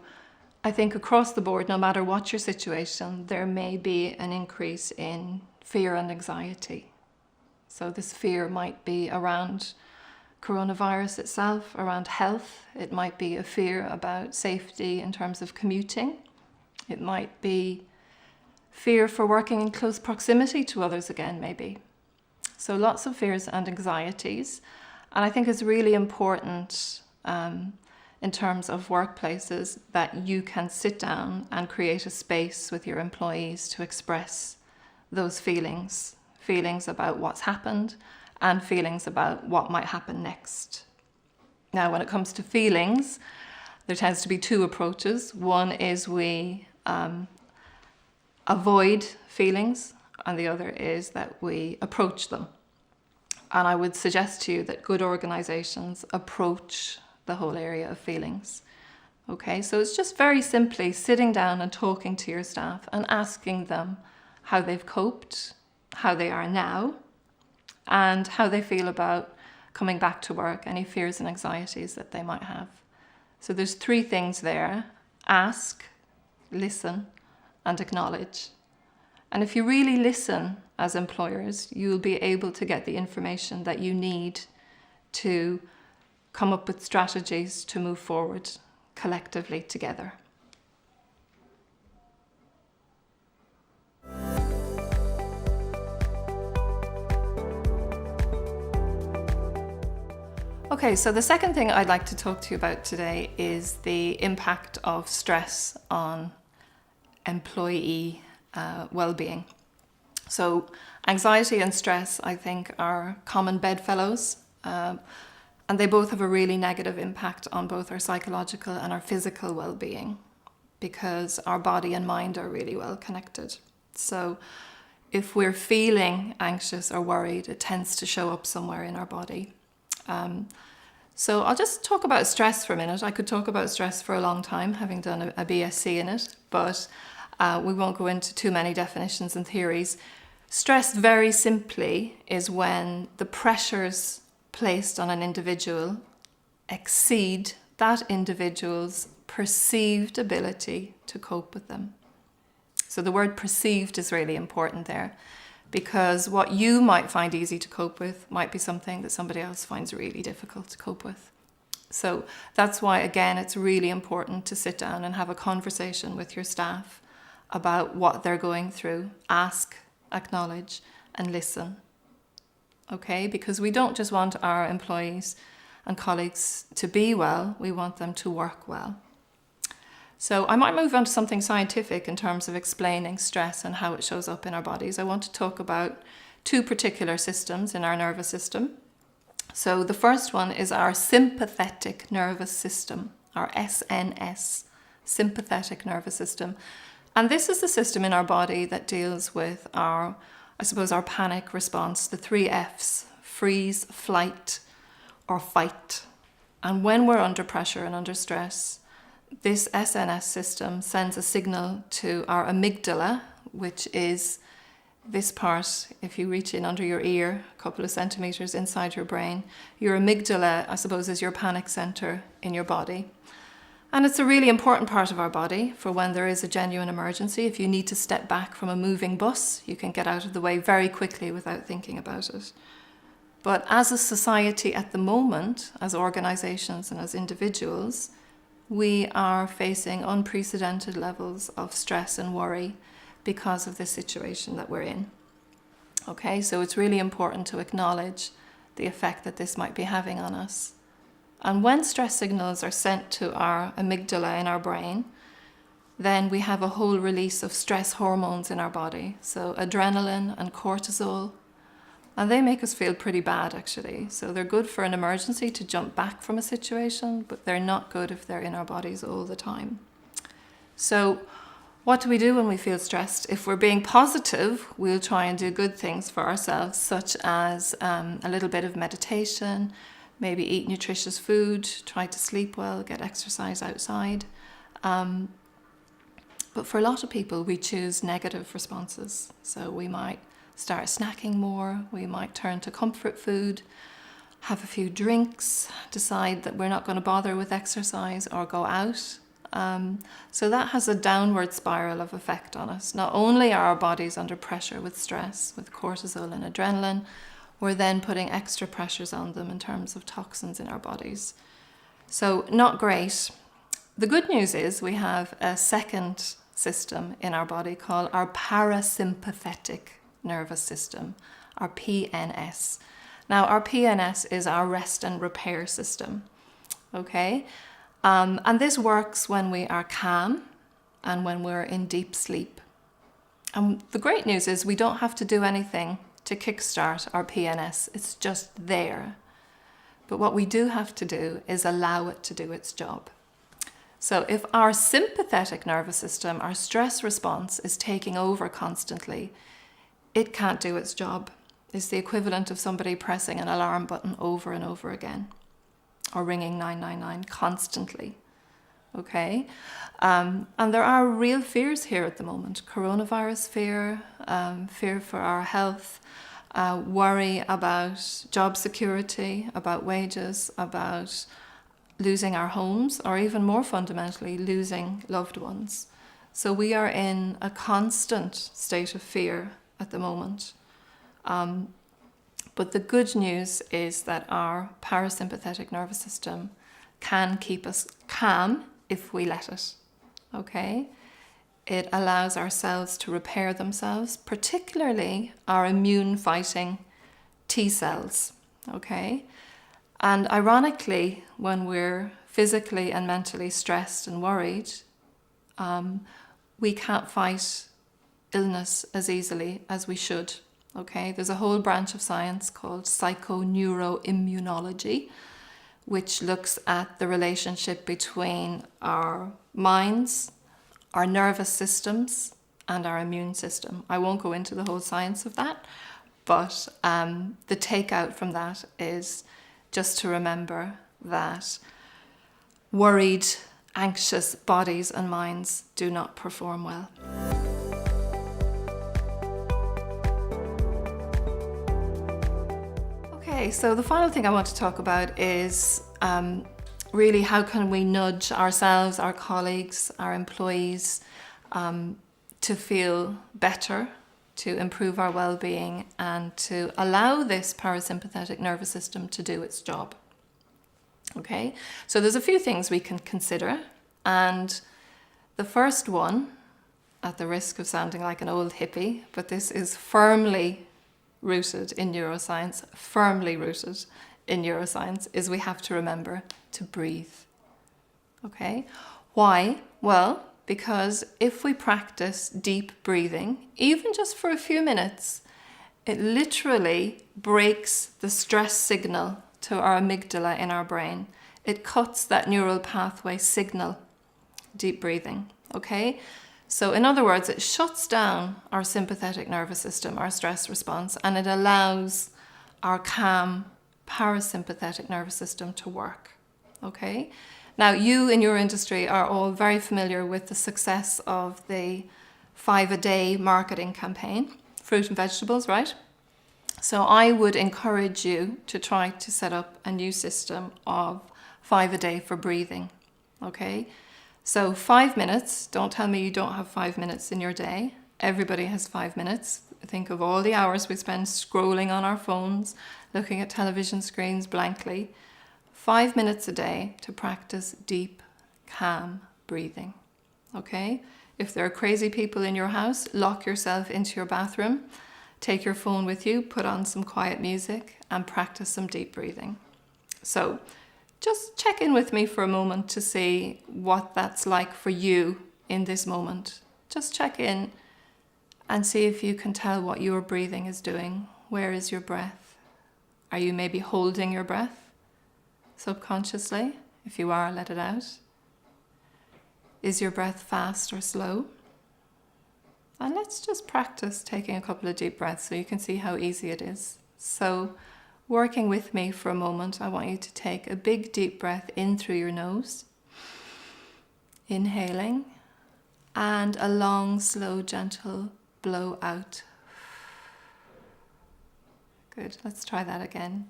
I think across the board, no matter what your situation, there may be an increase in fear and anxiety. So this fear might be around coronavirus itself, around health. It might be a fear about safety in terms of commuting. It might be fear for working in close proximity to others again, maybe. So lots of fears and anxieties. And I think it's really important in terms of workplaces that you can sit down and create a space with your employees to express those feelings about what's happened and feelings about what might happen next. Now, when it comes to feelings, there tends to be two approaches. One is we avoid feelings, and the other is that we approach them. And I would suggest to you that good organizations approach the whole area of feelings. Okay, so it's just very simply sitting down and talking to your staff and asking them how they've coped, how they are now, and how they feel about coming back to work, any fears and anxieties that they might have. So there's three things there: ask, listen, and acknowledge. And if you really listen as employers, you'll be able to get the information that you need to come up with strategies to move forward collectively together. Okay, so the second thing I'd like to talk to you about today is the impact of stress on employee well-being. So anxiety and stress, I think, are common bedfellows, and they both have a really negative impact on both our psychological and our physical well-being, because our body and mind are really well connected. So if we're feeling anxious or worried, it tends to show up somewhere in our body. So I'll just talk about stress for a minute. I could talk about stress for a long time, having done a BSc in it, but we won't go into too many definitions and theories. Stress, very simply, is when the pressures placed on an individual exceed that individual's perceived ability to cope with them. So the word perceived is really important there, because what you might find easy to cope with might be something that somebody else finds really difficult to cope with. So that's why, again, it's really important to sit down and have a conversation with your staff about what they're going through. Ask, acknowledge, and listen. Okay? Because we don't just want our employees and colleagues to be well, we want them to work well. So I might move on to something scientific in terms of explaining stress and how it shows up in our bodies. I want to talk about two particular systems in our nervous system. So the first one is our sympathetic nervous system, our SNS, sympathetic nervous system. And this is the system in our body that deals with our panic response, the 3 Fs: freeze, flight, or fight. And when we're under pressure and under stress, this SNS system sends a signal to our amygdala, which is this part, if you reach in under your ear, a couple of centimeters inside your brain. Your amygdala, I suppose, is your panic center in your body. And it's a really important part of our body for when there is a genuine emergency. If you need to step back from a moving bus, you can get out of the way very quickly without thinking about it. But as a society at the moment, as organizations and as individuals, we are facing unprecedented levels of stress and worry because of the situation that we're in. Okay, so it's really important to acknowledge the effect that this might be having on us. And when stress signals are sent to our amygdala in our brain, then we have a whole release of stress hormones in our body. So adrenaline and cortisol, and they make us feel pretty bad actually. So they're good for an emergency to jump back from a situation, but they're not good if they're in our bodies all the time. So what do we do when we feel stressed? If we're being positive, we'll try and do good things for ourselves, such as a little bit of meditation, maybe eat nutritious food, try to sleep well, get exercise outside. But for a lot of people, we choose negative responses. So we might start snacking more, we might turn to comfort food, have a few drinks, decide that we're not going to bother with exercise or go out. So that has a downward spiral of effect on us. Not only are our bodies under pressure with stress, with cortisol and adrenaline, we're then putting extra pressures on them in terms of toxins in our bodies. So not great. The good news is we have a second system in our body called our parasympathetic nervous system, our PNS. Now, our PNS is our rest and repair system, okay? And this works when we are calm and when we're in deep sleep. And the great news is we don't have to do anything to kickstart our PNS. It's just there. But what we do have to do is allow it to do its job. So if our sympathetic nervous system, our stress response, is taking over constantly, it can't do its job. It's the equivalent of somebody pressing an alarm button over and over again, or ringing 999 constantly. Okay? And there are real fears here at the moment. Coronavirus fear, fear for our health, worry about job security, about wages, about losing our homes, or even more fundamentally, losing loved ones. So we are in a constant state of fear at the moment. But the good news is that our parasympathetic nervous system can keep us calm if we let it, okay? It allows our cells to repair themselves, particularly our immune-fighting T cells, okay? And ironically, when we're physically and mentally stressed and worried, we can't fight illness as easily as we should. Okay, there's a whole branch of science called psychoneuroimmunology, which looks at the relationship between our minds, our nervous systems, and our immune system. I won't go into the whole science of that, but the takeout from that is just to remember that worried, anxious bodies and minds do not perform well. Okay, so the final thing I want to talk about is really how can we nudge ourselves, our colleagues, our employees to feel better, to improve our well-being, and to allow this parasympathetic nervous system to do its job. Okay, so there's a few things we can consider, and the first one, at the risk of sounding like an old hippie, but this is firmly rooted in neuroscience, is we have to remember to breathe. Okay, why? Well, because if we practice deep breathing, even just for a few minutes, it literally breaks the stress signal to our amygdala in our brain. It cuts that neural pathway signal, deep breathing, okay? So in other words, it shuts down our sympathetic nervous system, our stress response, and it allows our calm parasympathetic nervous system to work, okay? Now, you in your industry are all very familiar with the success of the 5 a day marketing campaign, fruit and vegetables, right? So I would encourage you to try to set up a new system of 5 a day for breathing, okay? So 5 minutes, don't tell me you don't have 5 minutes in your day. Everybody has 5 minutes. Think of all the hours we spend scrolling on our phones, looking at television screens blankly. 5 minutes a day to practice deep, calm breathing, okay? If there are crazy people in your house, lock yourself into your bathroom, take your phone with you, put on some quiet music and practice some deep breathing. So just check in with me for a moment to see what that's like for you in this moment. Just check in and see if you can tell what your breathing is doing. Where is your breath? Are you maybe holding your breath subconsciously? If you are, let it out. Is your breath fast or slow? And let's just practice taking a couple of deep breaths so you can see how easy it is. So, working with me for a moment, I want you to take a big deep breath in through your nose, inhaling, and a long, slow, gentle blow out. Good, let's try that again.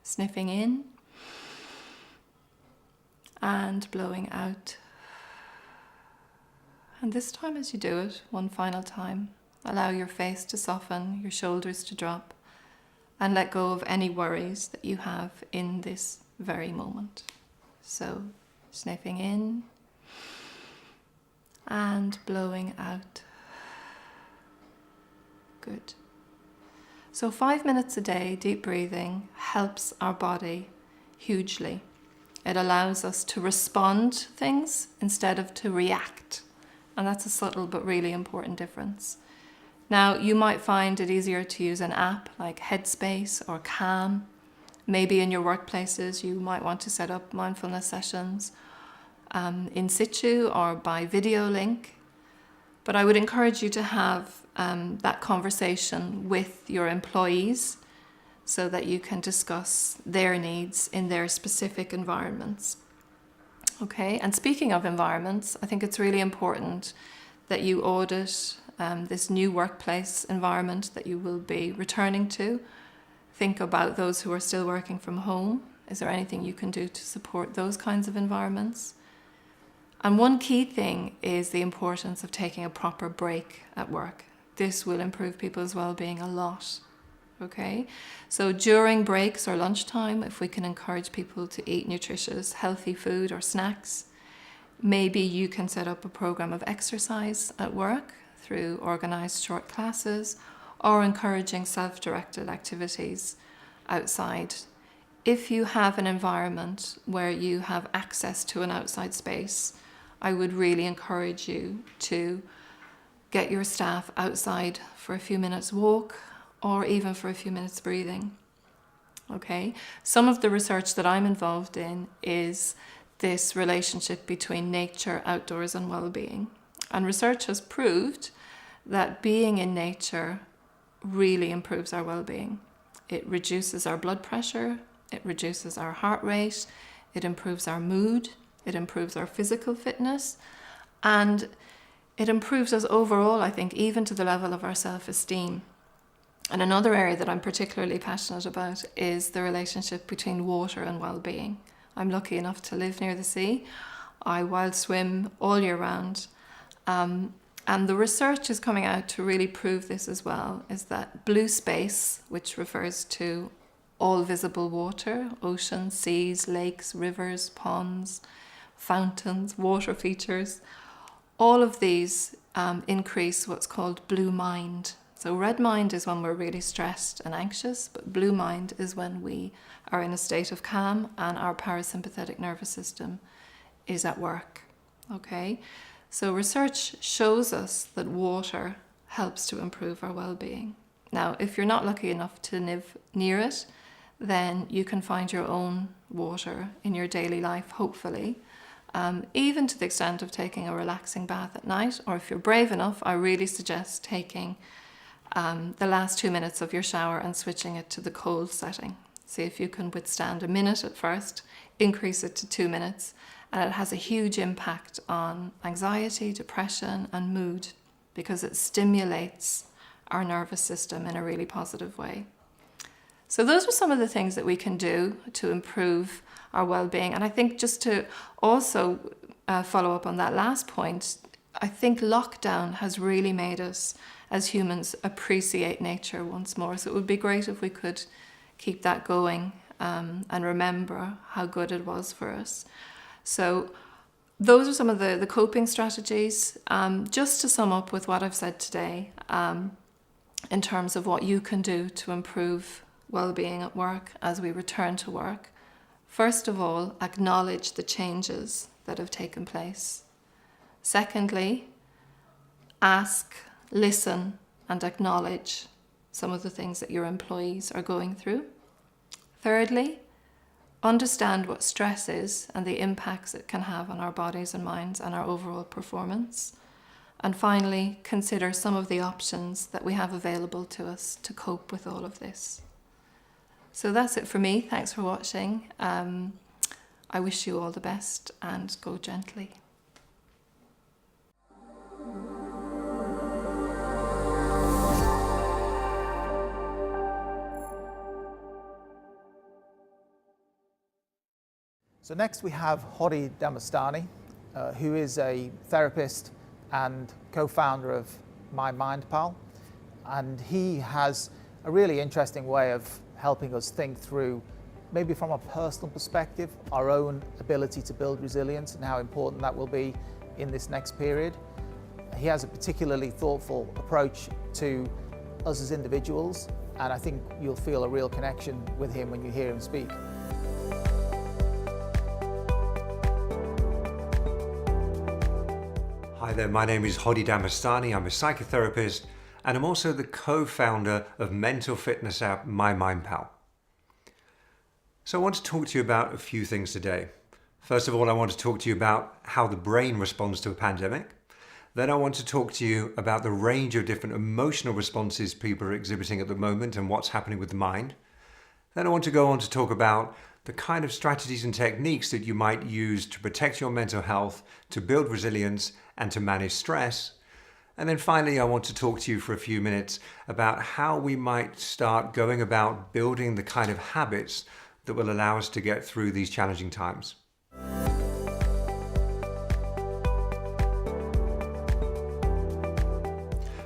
Sniffing in and blowing out. And this time as you do it, one final time, allow your face to soften, your shoulders to drop, and let go of any worries that you have in this very moment. So, sniffing in and blowing out. Good. So 5 minutes a day, deep breathing helps our body hugely. It allows us to respond to things instead of to react. And that's a subtle but really important difference. Now, you might find it easier to use an app like Headspace or Calm. Maybe in your workplaces, you might want to set up mindfulness sessions in situ or by video link. But I would encourage you to have that conversation with your employees so that you can discuss their needs in their specific environments. Okay, and speaking of environments, I think it's really important that you audit this new workplace environment that you will be returning to. Think about those who are still working from home. Is there anything you can do to support those kinds of environments? And one key thing is the importance of taking a proper break at work. This will improve people's well-being a lot. Okay, so during breaks or lunchtime, if we can encourage people to eat nutritious, healthy food or snacks, maybe you can set up a program of exercise at work through organized short classes or encouraging self-directed activities outside. If you have an environment where you have access to an outside space, I would really encourage you to get your staff outside for a few minutes walk or even for a few minutes breathing. Okay, some of the research that I'm involved in is this relationship between nature, outdoors and well-being. And research has proved that being in nature really improves our well-being. It reduces our blood pressure, it reduces our heart rate, it improves our mood, it improves our physical fitness, and it improves us overall, I think, even to the level of our self-esteem. And another area that I'm particularly passionate about is the relationship between water and well-being. I'm lucky enough to live near the sea. I wild swim all year round. And the research is coming out to really prove this as well, is that blue space, which refers to all visible water, oceans, seas, lakes, rivers, ponds, fountains, water features, all of these increase what's called blue mind. So red mind is when we're really stressed and anxious, but blue mind is when we are in a state of calm and our parasympathetic nervous system is at work. Okay, so research shows us that water helps to improve our well-being. Now, if you're not lucky enough to live near it, then you can find your own water in your daily life, hopefully. Even to the extent of taking a relaxing bath at night, or if you're brave enough, I really suggest taking the last 2 minutes of your shower and switching it to the cold setting. See if you can withstand a minute at first, increase it to 2 minutes, And it has a huge impact on anxiety, depression, and mood because it stimulates our nervous system in a really positive way. So those are some of the things that we can do to improve our well-being. And I think just to also follow up on that last point, I think lockdown has really made us as humans appreciate nature once more. So it would be great if we could keep that going and remember how good it was for us. So those are some of the coping strategies. Just to sum up with what I've said today, in terms of what you can do to improve well-being at work as we return to work. First of all, acknowledge the changes that have taken place. Secondly, ask, listen, and acknowledge some of the things that your employees are going through. Thirdly, understand what stress is and the impacts it can have on our bodies and minds and our overall performance. And finally, consider some of the options that we have available to us to cope with all of this. So that's it for me. Thanks for watching. I wish you all the best and go gently. So next we have Hody Damastani, who is a therapist and co-founder of My Mind Pal. And he has a really interesting way of helping us think through, maybe from a personal perspective, our own ability to build resilience and how important that will be in this next period. He has a particularly thoughtful approach to us as individuals, and I think you'll feel a real connection with him when you hear him speak. Hi there, my name is Hody Damastani. I'm a psychotherapist and I'm also the co-founder of mental fitness app My Mind Pal. So I want to talk to you about a few things today. First of all, I want to talk to you about how the brain responds to a pandemic. Then I want to talk to you about the range of different emotional responses people are exhibiting at the moment and what's happening with the mind. Then I want to go on to talk about the kind of strategies and techniques that you might use to protect your mental health, to build resilience, and to manage stress. And then finally, I want to talk to you for a few minutes about how we might start going about building the kind of habits that will allow us to get through these challenging times.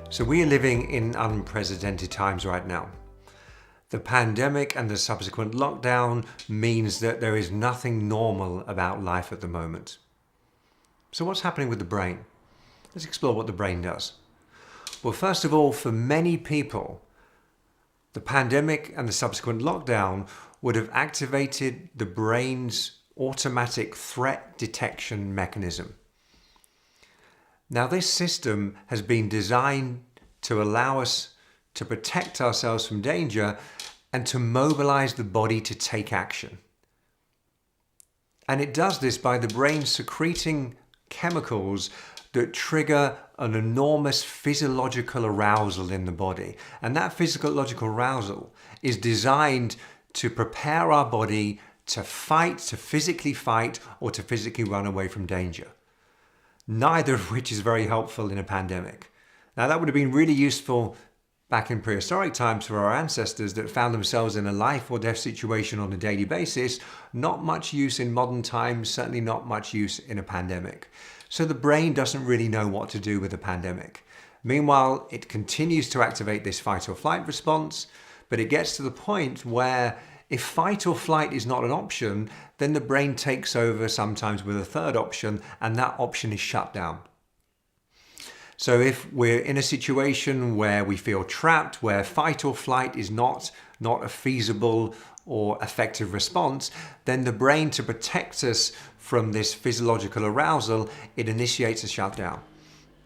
So we are living in unprecedented times right now. The pandemic and the subsequent lockdown means that there is nothing normal about life at the moment. So what's happening with the brain? Let's explore what the brain does. Well, first of all, for many people, the pandemic and the subsequent lockdown would have activated the brain's automatic threat detection mechanism. Now, this system has been designed to allow us to protect ourselves from danger and to mobilize the body to take action. And it does this by the brain secreting chemicals that trigger an enormous physiological arousal in the body. And that physiological arousal is designed to prepare our body to fight, to physically fight, or to physically run away from danger. Neither of which is very helpful in a pandemic. Now, that would have been really useful back in prehistoric times for our ancestors that found themselves in a life or death situation on a daily basis. Not much use in modern times, certainly not much use in a pandemic. So the brain doesn't really know what to do with a pandemic. Meanwhile, it continues to activate this fight or flight response, but it gets to the point where if fight or flight is not an option, then the brain takes over sometimes with a third option, and that option is shut down. So if we're in a situation where we feel trapped, where fight or flight is not a feasible or effective response, then the brain, to protect us from this physiological arousal, it initiates a shutdown.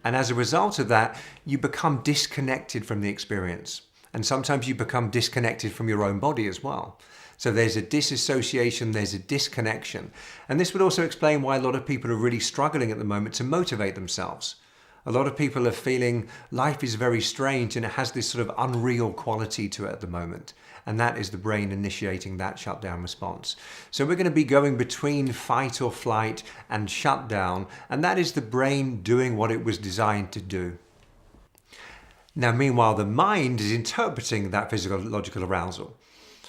And as a result of that, you become disconnected from the experience. And sometimes you become disconnected from your own body as well. So there's a disassociation, there's a disconnection. And this would also explain why a lot of people are really struggling at the moment to motivate themselves. A lot of people are feeling life is very strange and it has this sort of unreal quality to it at the moment. And that is the brain initiating that shutdown response. So we're going to be going between fight or flight and shutdown, and that is the brain doing what it was designed to do. Now, meanwhile, the mind is interpreting that physiological arousal.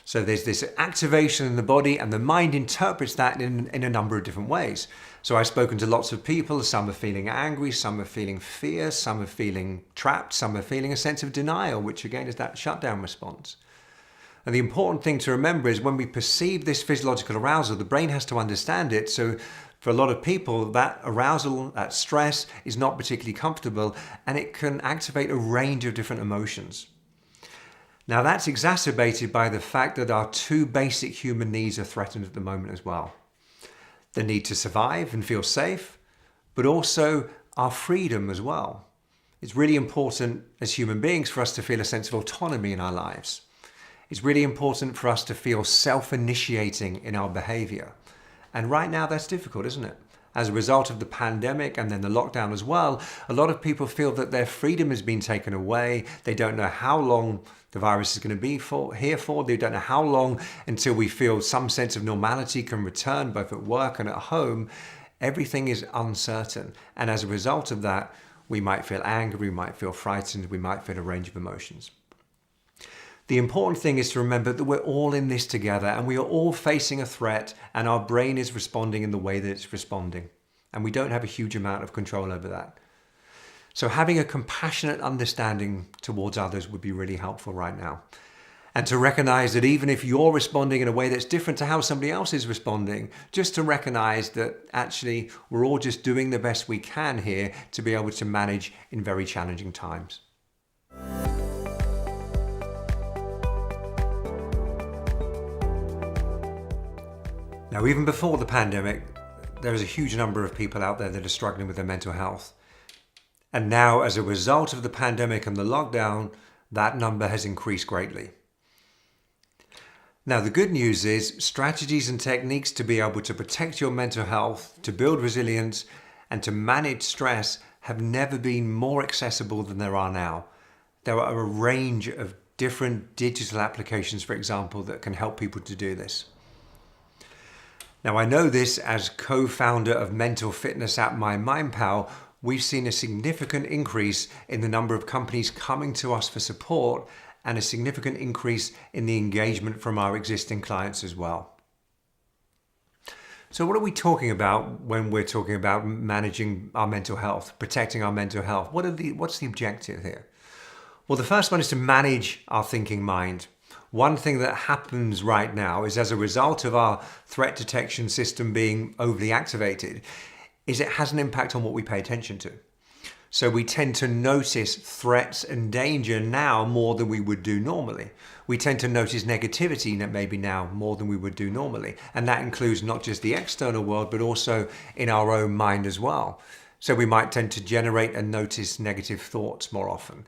So there's this activation in the body, and the mind interprets that in a number of different ways. So I've spoken to lots of people. Some are feeling angry, some are feeling fear, some are feeling trapped, some are feeling a sense of denial, which again is that shutdown response. And the important thing to remember is when we perceive this physiological arousal, the brain has to understand it. So for a lot of people, that arousal, that stress is not particularly comfortable, and it can activate a range of different emotions. Now that's exacerbated by the fact that our two basic human needs are threatened at the moment as well. The need to survive and feel safe, but also our freedom as well. It's really important as human beings for us to feel a sense of autonomy in our lives. It's really important for us to feel self-initiating in our behavior. And right now that's difficult, isn't it? As a result of the pandemic and then the lockdown as well, a lot of people feel that their freedom has been taken away. They don't know how long the virus is going to be here for. They don't know how long until we feel some sense of normality can return, both at work and at home. Everything is uncertain. And as a result of that, we might feel angry, we might feel frightened, we might feel a range of emotions. The important thing is to remember that we're all in this together and we are all facing a threat, and our brain is responding in the way that it's responding. And we don't have a huge amount of control over that. So having a compassionate understanding towards others would be really helpful right now. And to recognize that even if you're responding in a way that's different to how somebody else is responding, just to recognize that actually we're all just doing the best we can here to be able to manage in very challenging times. Now, even before the pandemic, there is a huge number of people out there that are struggling with their mental health. And now, as a result of the pandemic and the lockdown, that number has increased greatly. Now, the good news is strategies and techniques to be able to protect your mental health, to build resilience, and to manage stress have never been more accessible than there are now. There are a range of different digital applications, for example, that can help people to do this. Now, I know this as co-founder of mental fitness app My MindPal. We've seen a significant increase in the number of companies coming to us for support and a significant increase in the engagement from our existing clients as well. So what are we talking about when we're talking about managing our mental health, protecting our mental health? What's the objective here? Well, the first one is to manage our thinking mind. One thing that happens right now is, as a result of our threat detection system being overly activated, is it has an impact on what we pay attention to. So we tend to notice threats and danger now more than we would do normally. We tend to notice negativity maybe now more than we would do normally. And that includes not just the external world, but also in our own mind as well. So we might tend to generate and notice negative thoughts more often.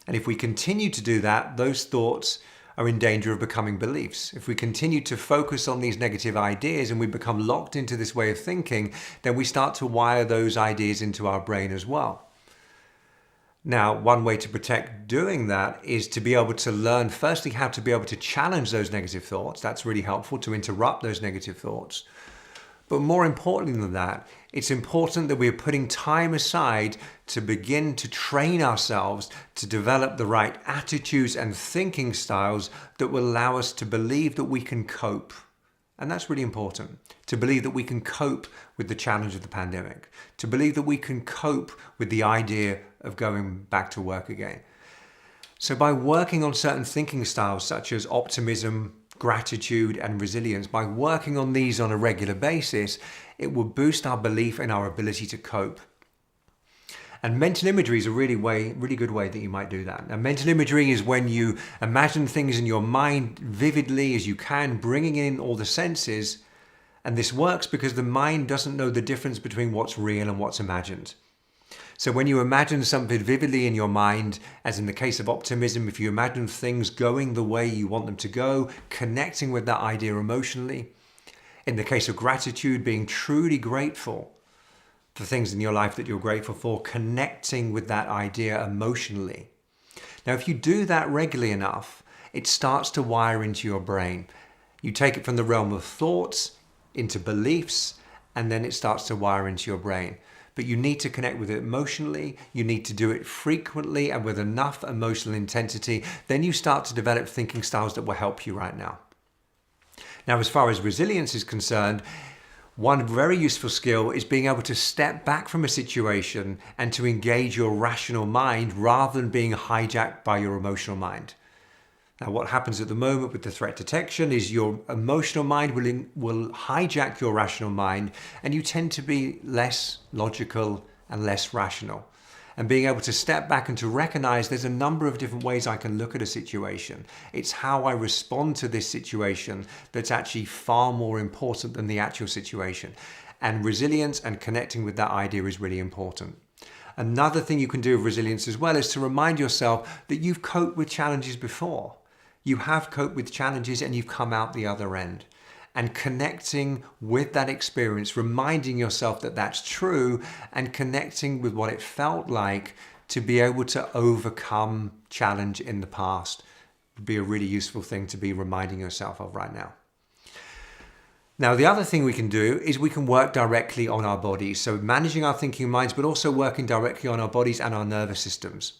And if we continue to do that, those thoughts are in danger of becoming beliefs. If we continue to focus on these negative ideas and we become locked into this way of thinking, then we start to wire those ideas into our brain as well. Now, one way to protect doing that is to be able to learn, firstly, how to be able to challenge those negative thoughts. That's really helpful, to interrupt those negative thoughts. But more importantly than that, it's important that we're putting time aside to begin to train ourselves to develop the right attitudes and thinking styles that will allow us to believe that we can cope. And that's really important, to believe that we can cope with the challenge of the pandemic, to believe that we can cope with the idea of going back to work again. So by working on certain thinking styles such as optimism, gratitude and resilience, by working on these on a regular basis, it will boost our belief in our ability to cope. And mental imagery is a really good way that you might do that. Now, mental imagery is when you imagine things in your mind vividly as you can, bringing in all the senses. And this works because the mind doesn't know the difference between what's real and what's imagined. So when you imagine something vividly in your mind, as in the case of optimism, if you imagine things going the way you want them to go, connecting with that idea emotionally. In the case of gratitude, being truly grateful the things in your life that you're grateful for, connecting with that idea emotionally. Now, if you do that regularly enough, it starts to wire into your brain. You take it from the realm of thoughts into beliefs, and then it starts to wire into your brain. But you need to connect with it emotionally. You need to do it frequently and with enough emotional intensity. Then you start to develop thinking styles that will help you right now. Now, as far as resilience is concerned, one very useful skill is being able to step back from a situation and to engage your rational mind rather than being hijacked by your emotional mind. Now, what happens at the moment with the threat detection is your emotional mind will hijack your rational mind, and you tend to be less logical and less rational. And being able to step back and to recognize there's a number of different ways I can look at a situation. It's how I respond to this situation that's actually far more important than the actual situation. And resilience and connecting with that idea is really important. Another thing you can do with resilience as well is to remind yourself that you've coped with challenges before. You have coped with challenges and you've come out the other end. And connecting with that experience, reminding yourself that that's true, and connecting with what it felt like to be able to overcome challenge in the past would be a really useful thing to be reminding yourself of right now. Now, the other thing we can do is we can work directly on our bodies. So managing our thinking minds, but also working directly on our bodies and our nervous systems.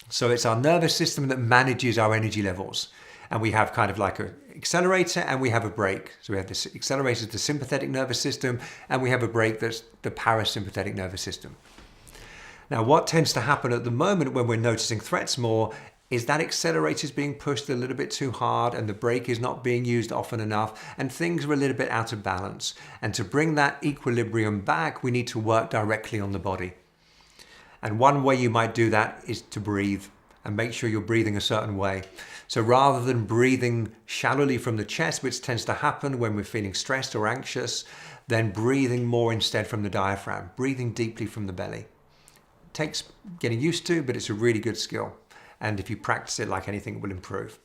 So it's our nervous system that manages our energy levels. And we have kind of like an accelerator and we have a brake. So we have this accelerator, the sympathetic nervous system, and we have a brake that's the parasympathetic nervous system. Now, what tends to happen at the moment when we're noticing threats more is that accelerator is being pushed a little bit too hard and the brake is not being used often enough and things are a little bit out of balance. And to bring that equilibrium back, we need to work directly on the body. And one way you might do that is to breathe and make sure you're breathing a certain way. So rather than breathing shallowly from the chest, which tends to happen when we're feeling stressed or anxious, then breathing more instead from the diaphragm, breathing deeply from the belly. It takes getting used to, but it's a really good skill. And if you practice it like anything, it will improve.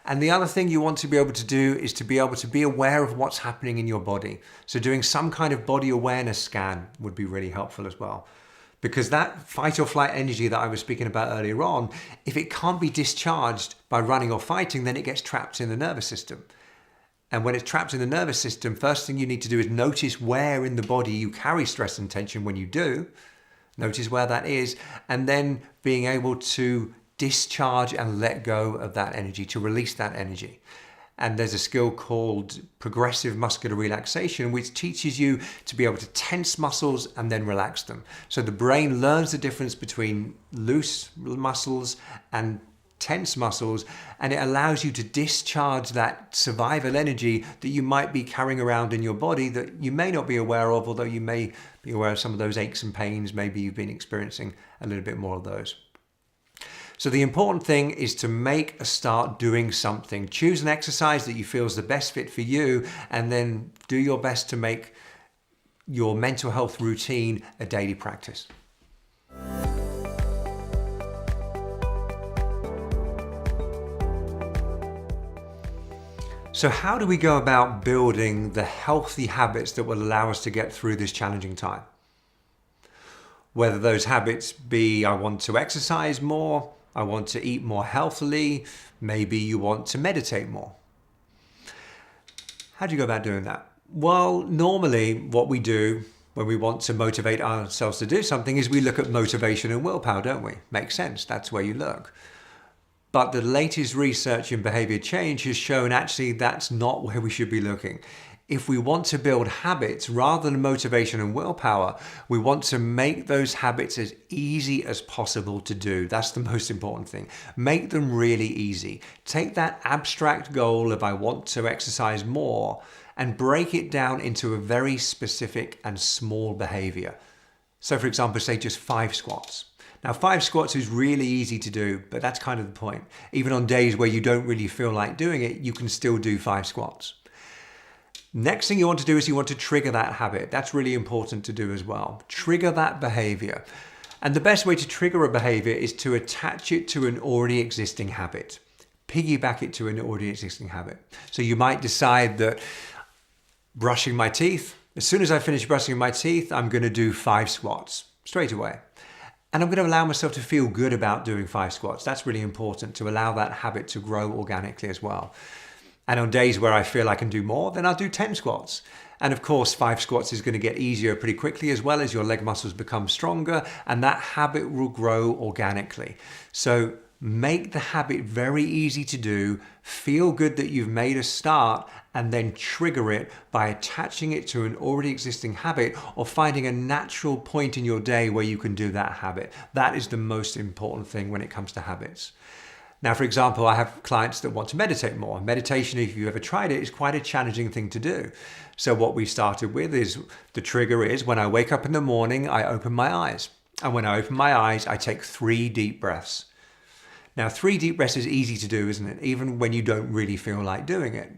And the other thing you want to be able to do is to be able to be aware of what's happening in your body. So doing some kind of body awareness scan would be really helpful as well. Because that fight or flight energy that I was speaking about earlier on, if it can't be discharged by running or fighting, then it gets trapped in the nervous system. And when it's trapped in the nervous system, first thing you need to do is notice where in the body you carry stress and tension when you do. Notice where that is, and then being able to discharge and let go of that energy, to release that energy. And there's a skill called progressive muscular relaxation, which teaches you to be able to tense muscles and then relax them. So the brain learns the difference between loose muscles and tense muscles, and it allows you to discharge that survival energy that you might be carrying around in your body that you may not be aware of, although you may be aware of some of those aches and pains. Maybe you've been experiencing a little bit more of those. So the important thing is to make a start doing something. Choose an exercise that you feel is the best fit for you, and then do your best to make your mental health routine a daily practice. So how do we go about building the healthy habits that will allow us to get through this challenging time? Whether those habits be, I want to exercise more, I want to eat more healthily, maybe you want to meditate more. How do you go about doing that? Well, normally what we do when we want to motivate ourselves to do something is we look at motivation and willpower, don't we? Makes sense, that's where you look. But the latest research in behavior change has shown actually that's not where we should be looking. If we want to build habits rather than motivation and willpower, we want to make those habits as easy as possible to do. That's the most important thing. Make them really easy. Take that abstract goal of I want to exercise more and break it down into a very specific and small behavior. So for example, say just 5 squats. Now 5 squats is really easy to do, but that's kind of the point. Even on days where you don't really feel like doing it, you can still do 5 squats. Next thing you want to do is you want to trigger that habit. That's really important to do as well. Trigger that behavior. And the best way to trigger a behavior is to attach it to an already existing habit. Piggyback it to an already existing habit. So you might decide that brushing my teeth As soon as I finish brushing my teeth, I'm going to do 5 squats straight away. And I'm going to allow myself to feel good about doing 5 squats. That's really important, to allow that habit to grow organically as well. And on days where I feel I can do more, then I'll do 10 squats. And of course, 5 squats is going to get easier pretty quickly, as well as your leg muscles become stronger, and that habit will grow organically. So make the habit very easy to do, feel good that you've made a start, and then trigger it by attaching it to an already existing habit or finding a natural point in your day where you can do that habit. That is the most important thing when it comes to habits. Now, for example, I have clients that want to meditate more. Meditation, if you've ever tried it, is quite a challenging thing to do. So what we started with is, the trigger is when I wake up in the morning, I open my eyes. And when I open my eyes, I take 3 deep breaths. Now, 3 deep breaths is easy to do, isn't it? Even when you don't really feel like doing it.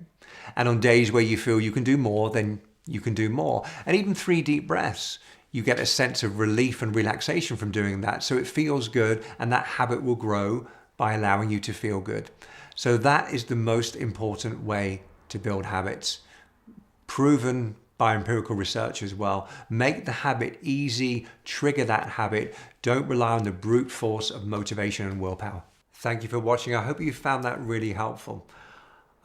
And on days where you feel you can do more, then you can do more. And even 3 deep breaths, you get a sense of relief and relaxation from doing that. So it feels good, and that habit will grow by allowing you to feel good. So that is the most important way to build habits. Proven by empirical research as well. Make the habit easy, trigger that habit. Don't rely on the brute force of motivation and willpower. Thank you for watching. I hope you found that really helpful.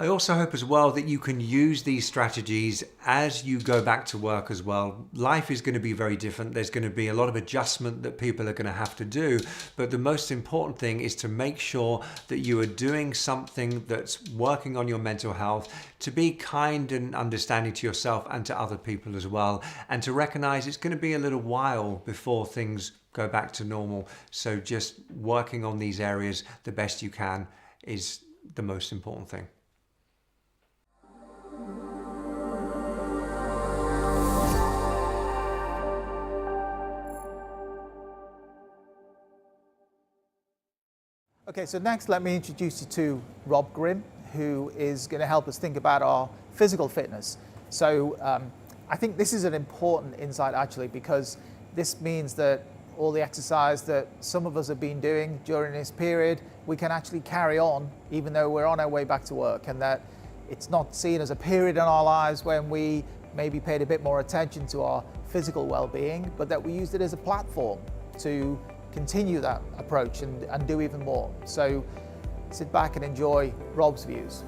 I also hope as well that you can use these strategies as you go back to work as well. Life is going to be very different. There's going to be a lot of adjustment that people are going to have to do. But the most important thing is to make sure that you are doing something that's working on your mental health, to be kind and understanding to yourself and to other people as well, and to recognize it's going to be a little while before things go back to normal. So just working on these areas the best you can is the most important thing. Okay, so next let me introduce you to Rob Grimm, who is going to help us think about our physical fitness. So I think this is an important insight actually, because this means that all the exercise that some of us have been doing during this period, we can actually carry on even though we're on our way back to work, and that it's not seen as a period in our lives when we maybe paid a bit more attention to our physical well-being, but that we used it as a platform to continue that approach and do even more. So sit back and enjoy Rob's views.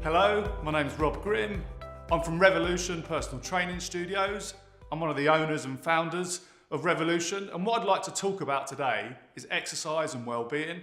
Hello, my name's Rob Grimm. I'm from Revolution Personal Training Studios. I'm one of the owners and founders of Revolution, and what I'd like to talk about today is exercise and well-being.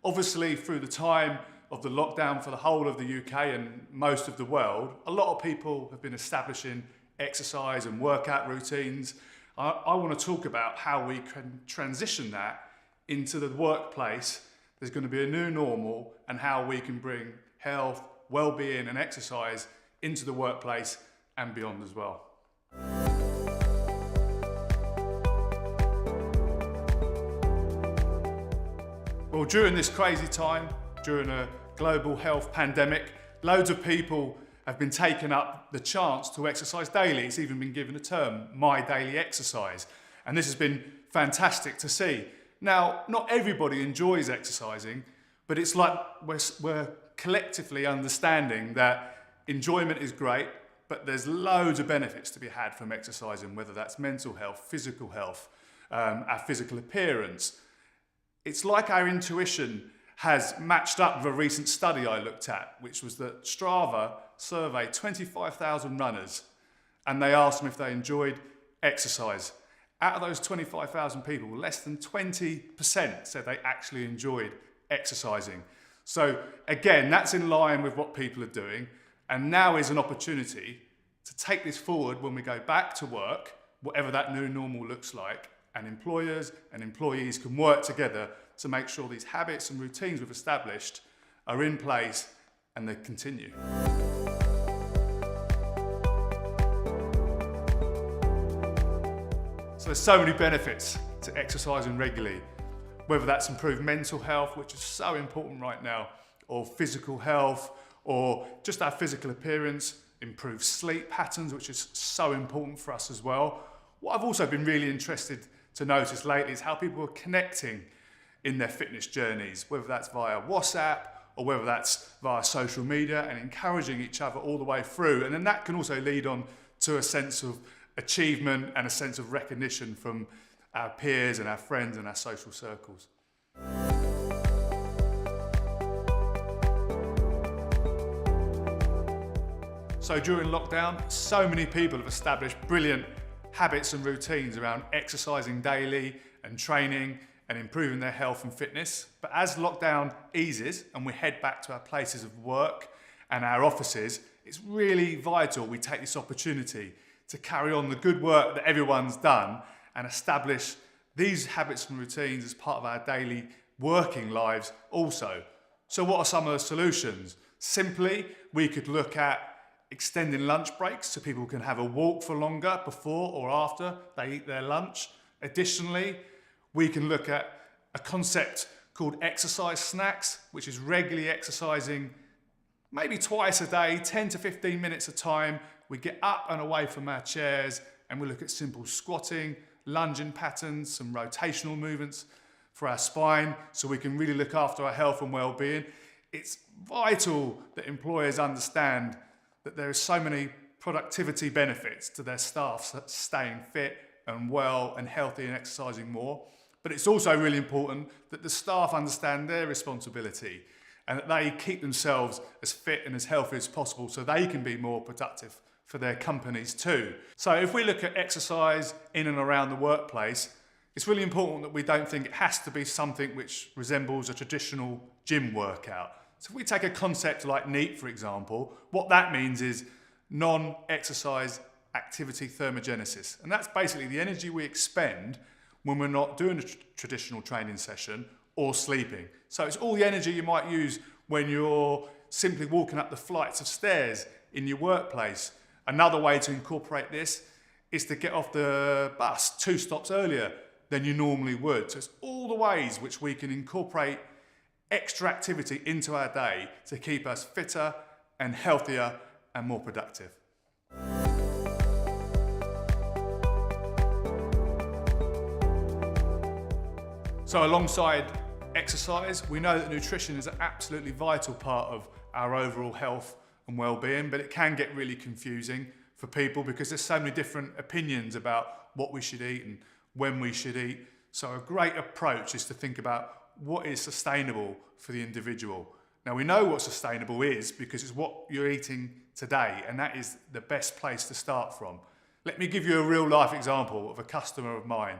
Obviously, through the time of the lockdown for the whole of the UK and most of the world, a lot of people have been establishing exercise and workout routines. I want to talk about how we can transition that into the workplace. There's going to be a new normal, and how we can bring health, well-being and exercise into the workplace and beyond as well. Well, during this crazy time, during a global health pandemic, loads of people have been taking up the chance to exercise daily. It's even been given a term, My Daily Exercise. And this has been fantastic to see. Now, not everybody enjoys exercising, but it's like we're collectively understanding that enjoyment is great, but there's loads of benefits to be had from exercising, whether that's mental health, physical health, our physical appearance. It's like our intuition has matched up with a recent study I looked at, which was that Strava surveyed 25,000 runners, and they asked them if they enjoyed exercise. Out of those 25,000 people, less than 20% said they actually enjoyed exercising. So again, that's in line with what people are doing, and now is an opportunity to take this forward when we go back to work, whatever that new normal looks like, and employers and employees can work together to make sure these habits and routines we've established are in place and they continue. So there's so many benefits to exercising regularly, whether that's improved mental health, which is so important right now, or physical health, or just our physical appearance, improved sleep patterns, which is so important for us as well. What I've also been really interested to notice lately is how people are connecting in their fitness journeys, whether that's via WhatsApp or whether that's via social media and encouraging each other all the way through. And then that can also lead on to a sense of achievement and a sense of recognition from our peers and our friends and our social circles. So during lockdown, so many people have established brilliant habits and routines around exercising daily and training and improving their health and fitness. But as lockdown eases and we head back to our places of work and our offices, it's really vital we take this opportunity to carry on the good work that everyone's done and establish these habits and routines as part of our daily working lives also. So what are some of the solutions? Simply, we could look at extending lunch breaks so people can have a walk for longer before or after they eat their lunch. Additionally, we can look at a concept called exercise snacks, which is regularly exercising maybe twice a day, 10 to 15 minutes a time. We get up and away from our chairs and we look at simple squatting, lunging patterns, some rotational movements for our spine so we can really look after our health and well-being. It's vital that employers understand that there are so many productivity benefits to their staff staying fit and well and healthy and exercising more. But it's also really important that the staff understand their responsibility and that they keep themselves as fit and as healthy as possible so they can be more productive for their companies too. So if we look at exercise in and around the workplace, it's really important that we don't think it has to be something which resembles a traditional gym workout. So if we take a concept like NEAT, for example, what that means is non-exercise activity thermogenesis. And that's basically the energy we expend when we're not doing a traditional training session or sleeping. So it's all the energy you might use when you're simply walking up the flights of stairs in your workplace. Another way to incorporate this is to get off the bus 2 stops earlier than you normally would. So it's all the ways which we can incorporate extra activity into our day to keep us fitter and healthier and more productive. So alongside exercise, we know that nutrition is an absolutely vital part of our overall health and well-being, but it can get really confusing for people because there's so many different opinions about what we should eat and when we should eat. So a great approach is to think about what is sustainable for the individual. Now we know what sustainable is because it's what you're eating today, and that is the best place to start from. Let me give you a real life example of a customer of mine.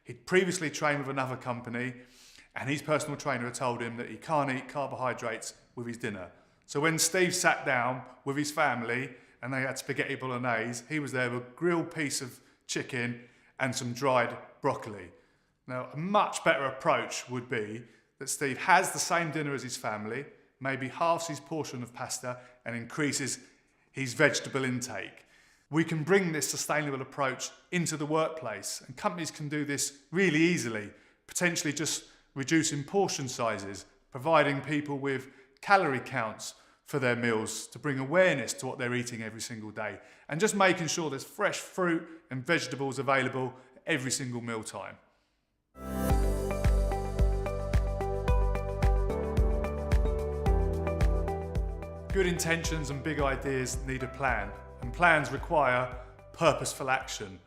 He'd previously trained with another company and his personal trainer had told him that he can't eat carbohydrates with his dinner. So when Steve sat down with his family and they had spaghetti bolognese, he was there with a grilled piece of chicken and some dried broccoli. Now, a much better approach would be that Steve has the same dinner as his family, maybe halves his portion of pasta and increases his vegetable intake. We can bring this sustainable approach into the workplace, and companies can do this really easily, potentially just reducing portion sizes, providing people with calorie counts for their meals to bring awareness to what they're eating every single day, and just making sure there's fresh fruit and vegetables available every single mealtime. Good intentions and big ideas need a plan, and plans require purposeful action.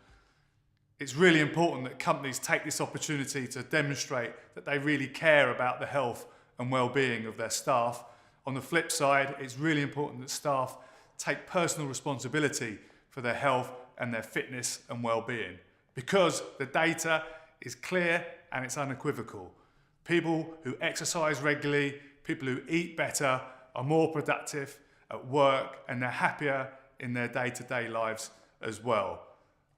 It's really important that companies take this opportunity to demonstrate that they really care about the health and well-being of their staff. On the flip side, it's really important that staff take personal responsibility for their health and their fitness and well-being, because the data is clear and it's unequivocal. People who exercise regularly, people who eat better, are more productive at work and they're happier in their day-to-day lives as well.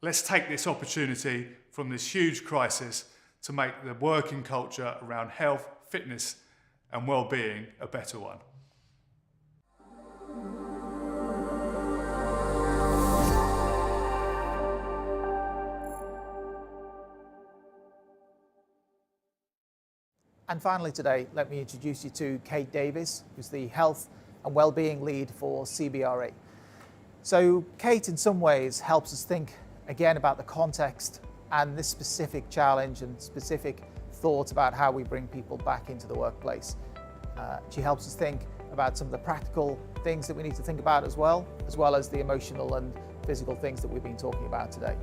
Let's take this opportunity from this huge crisis to make the working culture around health, fitness and well-being a better one. And finally today, let me introduce you to Kate Davies, who's the Health and Wellbeing Lead for CBRE. So Kate, in some ways, helps us think again about the context and this specific challenge and specific thoughts about how we bring people back into the workplace. She helps us think about some of the practical things that we need to think about as well as the emotional and physical things that we've been talking about today.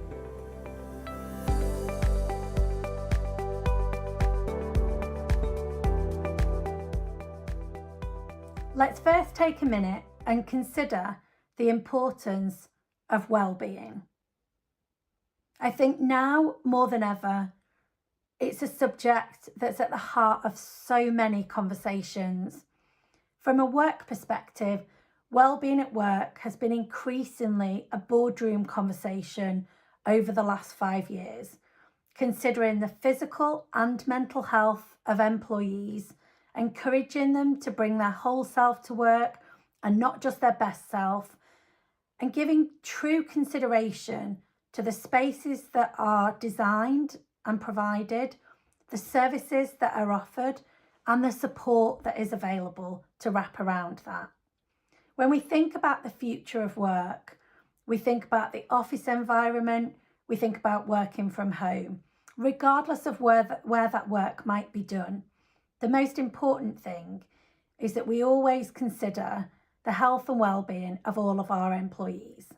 Let's first take a minute and consider the importance of well-being. I think now more than ever, it's a subject that's at the heart of so many conversations. From a work perspective, well-being at work has been increasingly a boardroom conversation over the last 5 years, considering the physical and mental health of employees, encouraging them to bring their whole self to work and not just their best self, and giving true consideration to the spaces that are designed and provided, the services that are offered, and the support that is available to wrap around that. When we think about the future of work, we think about the office environment, we think about working from home, regardless of where that work might be done. The most important thing is that we always consider the health and well-being of all of our employees.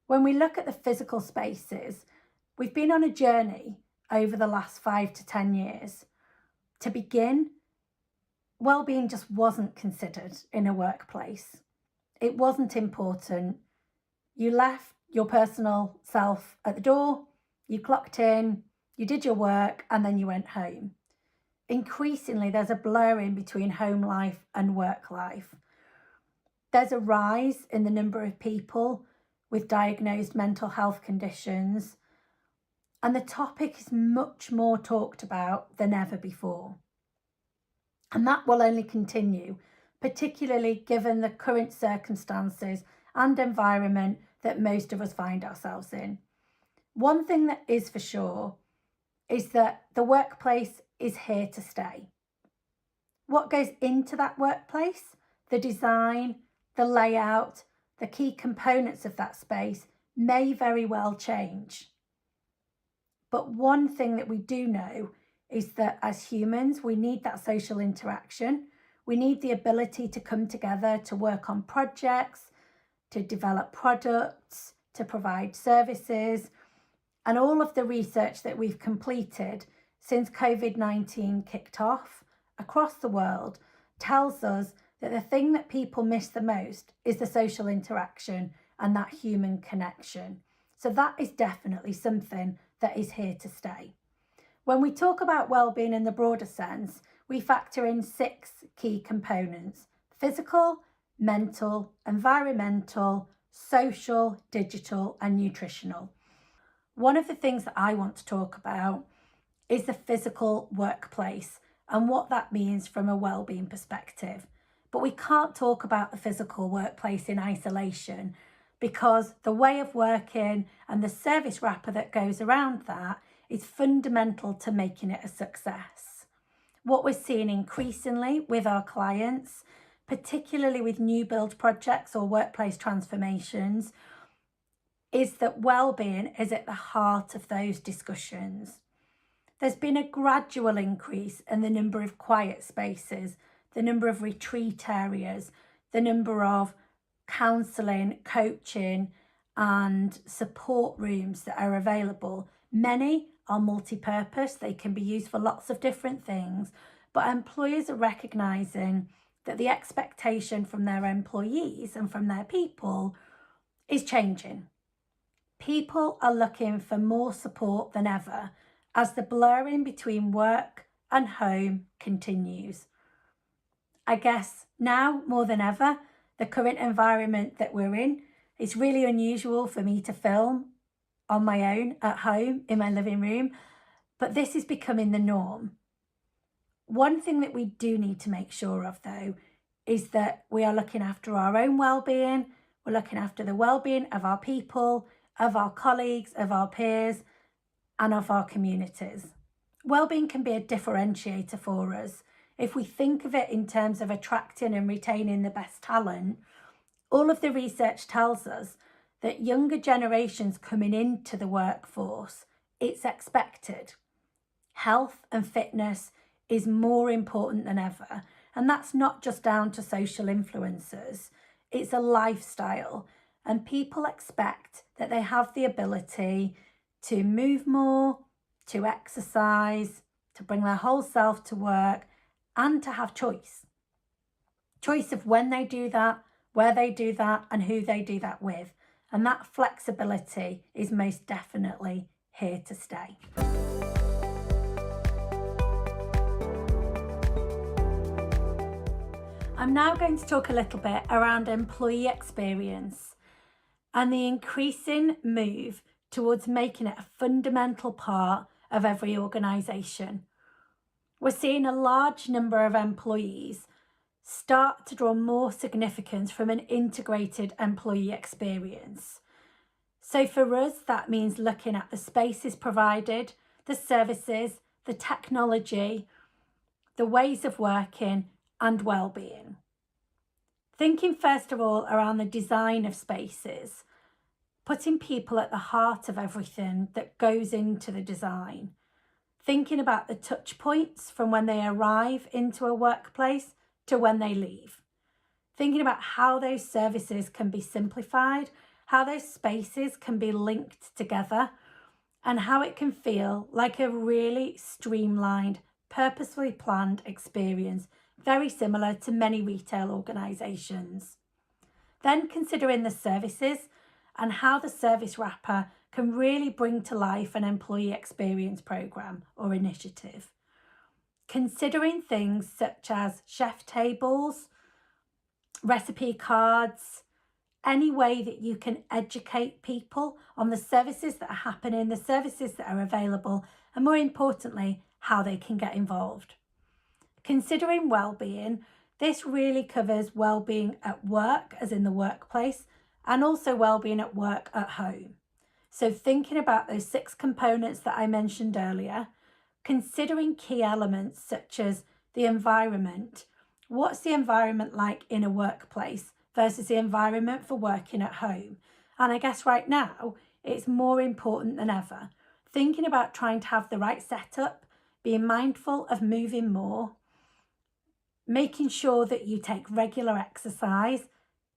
When we look at the physical spaces, we've been on a journey over the last 5 to 10 years. To begin, well-being just wasn't considered in a workplace. It wasn't important. You left your personal self at the door, you clocked in, you did your work, and then you went home. Increasingly, there's a blurring between home life and work life. There's a rise in the number of people with diagnosed mental health conditions, and the topic is much more talked about than ever before. And that will only continue, particularly given the current circumstances and environment that most of us find ourselves in. One thing that is for sure is that the workplace is here to stay. What goes into that workplace, the design, the layout, the key components of that space may very well change. But one thing that we do know is that as humans, we need that social interaction. We need the ability to come together to work on projects, to develop products, to provide services. And all of the research that we've completed since COVID-19 kicked off across the world tells us that the thing that people miss the most is the social interaction and that human connection. So that is definitely something that is here to stay. When we talk about well-being in the broader sense, we factor in 6 key components: physical, mental, environmental, social, digital, and nutritional. One of the things that I want to talk about is the physical workplace and what that means from a well-being perspective. But we can't talk about the physical workplace in isolation, because the way of working and the service wrapper that goes around that is fundamental to making it a success. What we're seeing increasingly with our clients, particularly with new build projects or workplace transformations, is that well-being is at the heart of those discussions. There's been a gradual increase in the number of quiet spaces, the number of retreat areas, the number of counselling, coaching and support rooms that are available. Many are multi-purpose, they can be used for lots of different things, but employers are recognising that the expectation from their employees and from their people is changing. People are looking for more support than ever as the blurring between work and home continues. I guess now more than ever, the current environment that we're in, it's really unusual for me to film on my own at home in my living room, but this is becoming the norm. One thing that we do need to make sure of though is that we are looking after our own well-being, we're looking after the well-being of our people, of our colleagues, of our peers, and of our communities. Well-being can be a differentiator for us. If we think of it in terms of attracting and retaining the best talent, all of the research tells us that younger generations coming into the workforce, it's expected. Health and fitness is more important than ever. And that's not just down to social influencers. It's a lifestyle. And people expect that they have the ability to move more, to exercise, to bring their whole self to work, and to have choice. Choice of when they do that, where they do that, and who they do that with. And that flexibility is most definitely here to stay. I'm now going to talk a little bit around employee experience and the increasing move towards making it a fundamental part of every organisation. We're seeing a large number of employees start to draw more significance from an integrated employee experience. So for us, that means looking at the spaces provided, the services, the technology, the ways of working, and well-being. Thinking first of all around the design of spaces, putting people at the heart of everything that goes into the design. Thinking about the touch points from when they arrive into a workplace to when they leave. Thinking about how those services can be simplified, how those spaces can be linked together, and how it can feel like a really streamlined, purposefully planned experience, very similar to many retail organisations. Then considering the services and how the service wrapper can really bring to life an employee experience programme or initiative. Considering things such as chef tables, recipe cards, any way that you can educate people on the services that are happening, the services that are available, and more importantly, how they can get involved. Considering well-being, this really covers well-being at work, as in the workplace, and also well-being at work at home. So thinking about those 6 components that I mentioned earlier, considering key elements such as the environment. What's the environment like in a workplace versus the environment for working at home? And I guess right now, it's more important than ever. Thinking about trying to have the right setup, being mindful of moving more, making sure that you take regular exercise,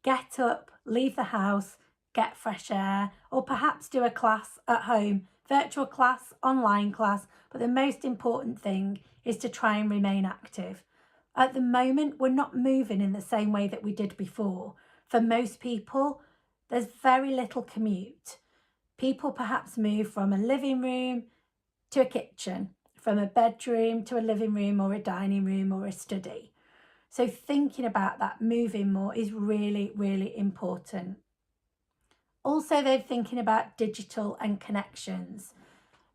get up, leave the house, get fresh air, or perhaps do a class at home, virtual class, online class. But the most important thing is to try and remain active. At the moment, we're not moving in the same way that we did before. For most people, there's very little commute. People perhaps move from a living room to a kitchen, from a bedroom to a living room or a dining room or a study. So thinking about that moving more is really, really important. Also, they're thinking about digital and connections.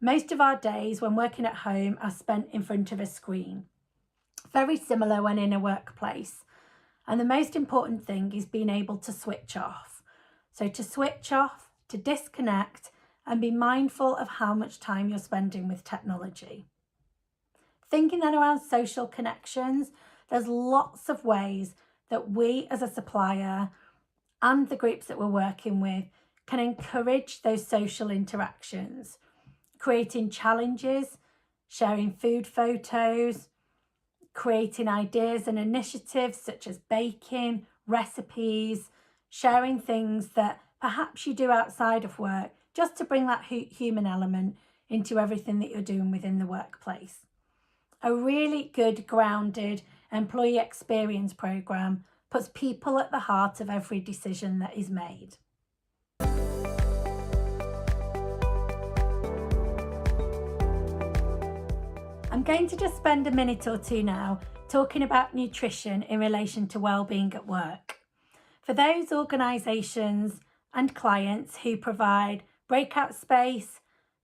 Most of our days when working at home are spent in front of a screen. Very similar when in a workplace. And the most important thing is being able to switch off. So to switch off, to disconnect, and be mindful of how much time you're spending with technology. Thinking then around social connections, there's lots of ways that we as a supplier and the groups that we're working with can encourage those social interactions, creating challenges, sharing food photos, creating ideas and initiatives such as baking, recipes, sharing things that perhaps you do outside of work, just to bring that human element into everything that you're doing within the workplace. A really good, grounded employee experience programme puts people at the heart of every decision that is made. I'm going to just spend a minute or two now talking about nutrition in relation to wellbeing at work. For those organisations and clients who provide breakout space,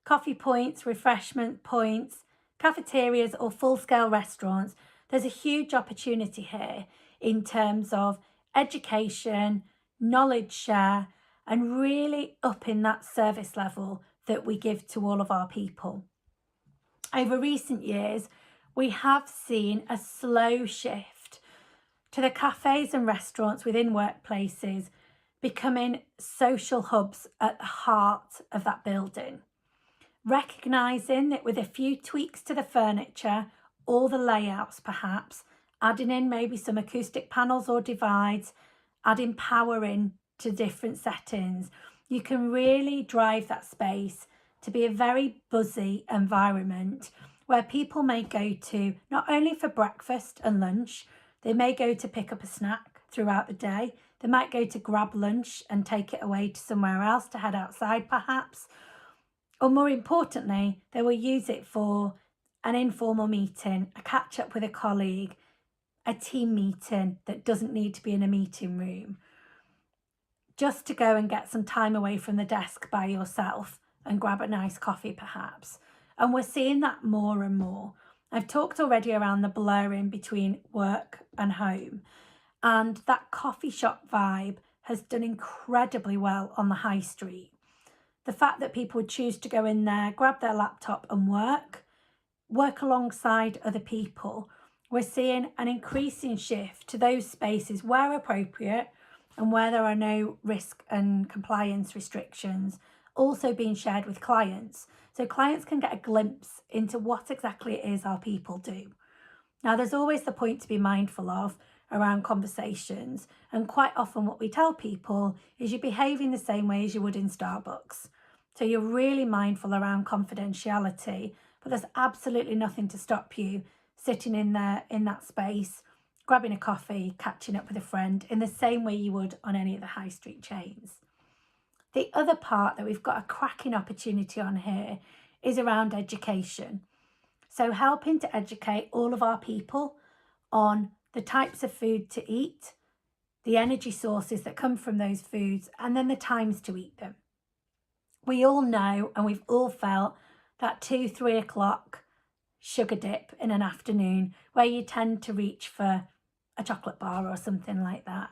coffee points, refreshment points, cafeterias or full-scale restaurants, there's a huge opportunity here in terms of education, knowledge share, and really upping that service level that we give to all of our people. Over recent years, we have seen a slow shift to the cafes and restaurants within workplaces becoming social hubs at the heart of that building. Recognising that with a few tweaks to the furniture all the layouts perhaps, adding in maybe some acoustic panels or divides, adding power in to different settings, you can really drive that space to be a very buzzy environment where people may go to not only for breakfast and lunch, they may go to pick up a snack throughout the day. They might go to grab lunch and take it away to somewhere else to head outside perhaps. Or more importantly, they will use it for an informal meeting, a catch up with a colleague, a team meeting that doesn't need to be in a meeting room. Just to go and get some time away from the desk by yourself and grab a nice coffee perhaps. And we're seeing that more and more. I've talked already around the blurring between work and home, and that coffee shop vibe has done incredibly well on the high street. The fact that people would choose to go in there, grab their laptop and work alongside other people, we're seeing an increasing shift to those spaces where appropriate and where there are no risk and compliance restrictions, also being shared with clients. So clients can get a glimpse into what exactly it is our people do. Now, there's always the point to be mindful of around conversations, and quite often what we tell people is you're behaving the same way as you would in Starbucks. So you're really mindful around confidentiality, but there's absolutely nothing to stop you sitting in there in that space, grabbing a coffee, catching up with a friend in the same way you would on any of the high street chains. The other part that we've got a cracking opportunity on here is around education. So helping to educate all of our people on the types of food to eat, the energy sources that come from those foods, and then the times to eat them. We all know, and we've all felt, that 2-3 o'clock sugar dip in an afternoon where you tend to reach for a chocolate bar or something like that.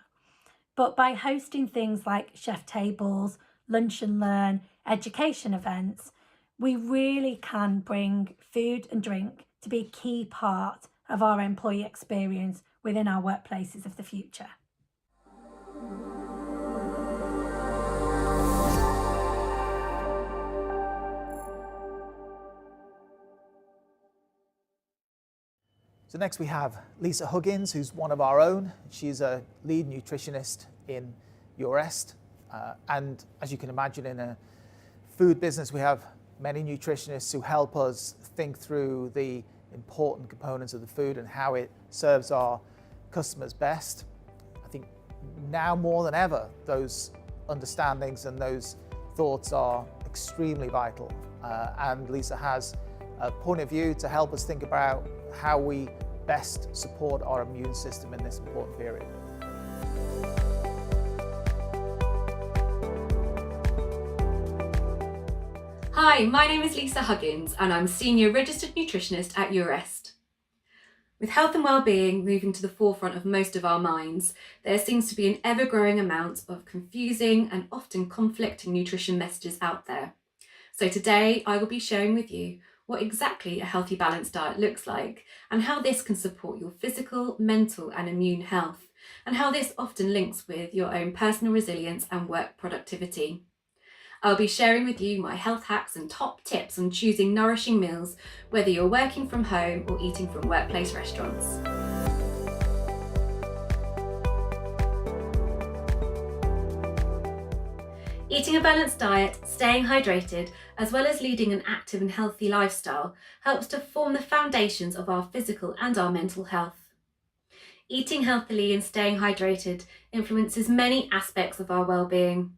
But by hosting things like chef tables, lunch and learn, education events, we really can bring food and drink to be a key part of our employee experience within our workplaces of the future. So next we have Lisa Huggins, who's one of our own. She's a lead nutritionist in Eurest. And as you can imagine, in a food business, we have many nutritionists who help us think through the important components of the food and how it serves our customers best. I think now more than ever, those understandings and those thoughts are extremely vital. And Lisa has a point of view to help us think about how we best support our immune system in this important period. Hi, my name is Lisa Huggins and I'm Senior Registered Nutritionist at Eurest. With health and well-being moving to the forefront of most of our minds, there seems to be an ever-growing amount of confusing and often conflicting nutrition messages out there. So today I will be sharing with you what exactly a healthy balanced diet looks like and how this can support your physical, mental and immune health, and how this often links with your own personal resilience and work productivity. I'll be sharing with you my health hacks and top tips on choosing nourishing meals, whether you're working from home or eating from workplace restaurants. Eating a balanced diet, staying hydrated, as well as leading an active and healthy lifestyle helps to form the foundations of our physical and our mental health. Eating healthily and staying hydrated influences many aspects of our well-being,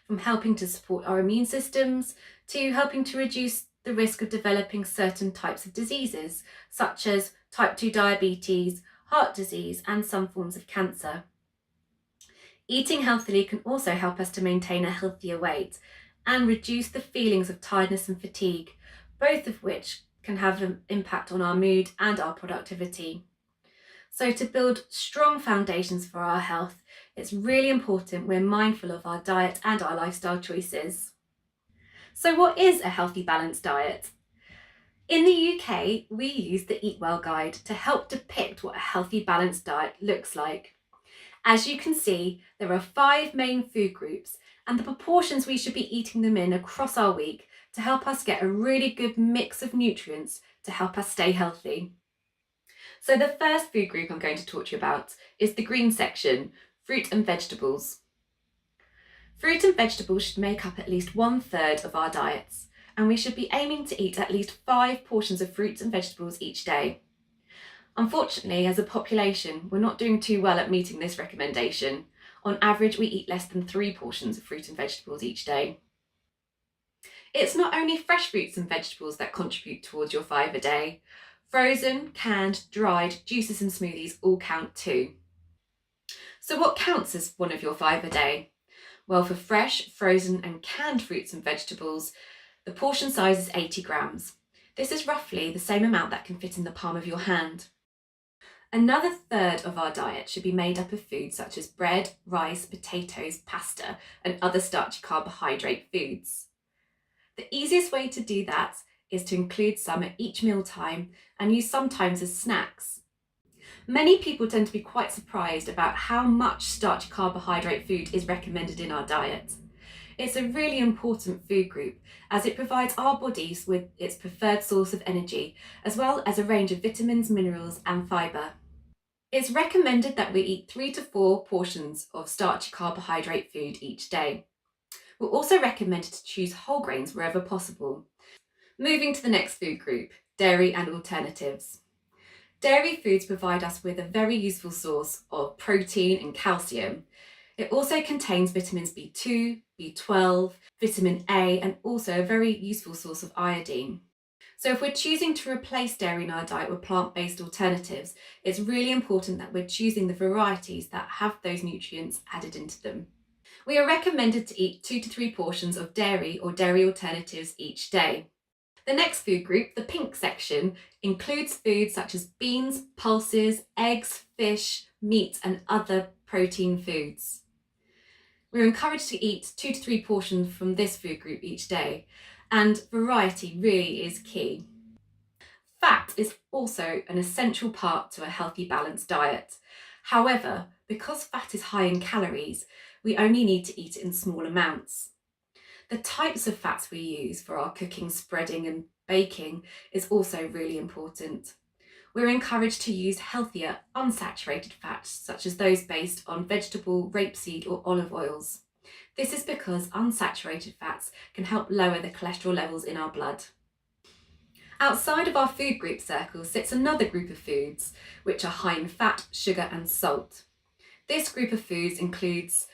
from helping to support our immune systems to helping to reduce the risk of developing certain types of diseases, such as type 2 diabetes, heart disease, and some forms of cancer. Eating healthily can also help us to maintain a healthier weight and reduce the feelings of tiredness and fatigue, both of which can have an impact on our mood and our productivity. So to build strong foundations for our health, it's really important we're mindful of our diet and our lifestyle choices. So what is a healthy balanced diet? In the UK, we use the Eat Well Guide to help depict what a healthy balanced diet looks like. As you can see, there are 5 main food groups and the proportions we should be eating them in across our week to help us get a really good mix of nutrients to help us stay healthy. So the first food group I'm going to talk to you about is the green section, fruit and vegetables. Fruit and vegetables should make up at least 1/3 of our diets, and we should be aiming to eat at least 5 portions of fruits and vegetables each day. Unfortunately, as a population, we're not doing too well at meeting this recommendation. On average, we eat less than 3 portions of fruit and vegetables each day. It's not only fresh fruits and vegetables that contribute towards your 5 a day. Frozen, canned, dried, juices and smoothies all count too. So what counts as one of your 5 a day? Well, for fresh, frozen and canned fruits and vegetables, the portion size is 80 grams. This is roughly the same amount that can fit in the palm of your hand. Another third of our diet should be made up of foods such as bread, rice, potatoes, pasta and other starchy carbohydrate foods. The easiest way to do that is to include some at each mealtime and use sometimes as snacks. Many people tend to be quite surprised about how much starchy carbohydrate food is recommended in our diet. It's a really important food group as it provides our bodies with its preferred source of energy, as well as a range of vitamins, minerals and fibre. It's recommended that we eat 3 to 4 portions of starchy carbohydrate food each day. We're also recommended to choose whole grains wherever possible. Moving to the next food group, dairy and alternatives. Dairy foods provide us with a very useful source of protein and calcium. It also contains vitamins B2, B12, vitamin A, and also a very useful source of iodine. So if we're choosing to replace dairy in our diet with plant-based alternatives, it's really important that we're choosing the varieties that have those nutrients added into them. We are recommended to eat 2 to 3 portions of dairy or dairy alternatives each day. The next food group, the pink section, includes foods such as beans, pulses, eggs, fish, meat and other protein foods. We're encouraged to eat 2 to 3 portions from this food group each day, and variety really is key. Fat is also an essential part to a healthy, balanced diet. However, because fat is high in calories, we only need to eat it in small amounts. The types of fats we use for our cooking, spreading and baking is also really important. We're encouraged to use healthier, unsaturated fats, such as those based on vegetable, rapeseed or olive oils. This is because unsaturated fats can help lower the cholesterol levels in our blood. Outside of our food group circle sits another group of foods, which are high in fat, sugar and salt. This group of foods includes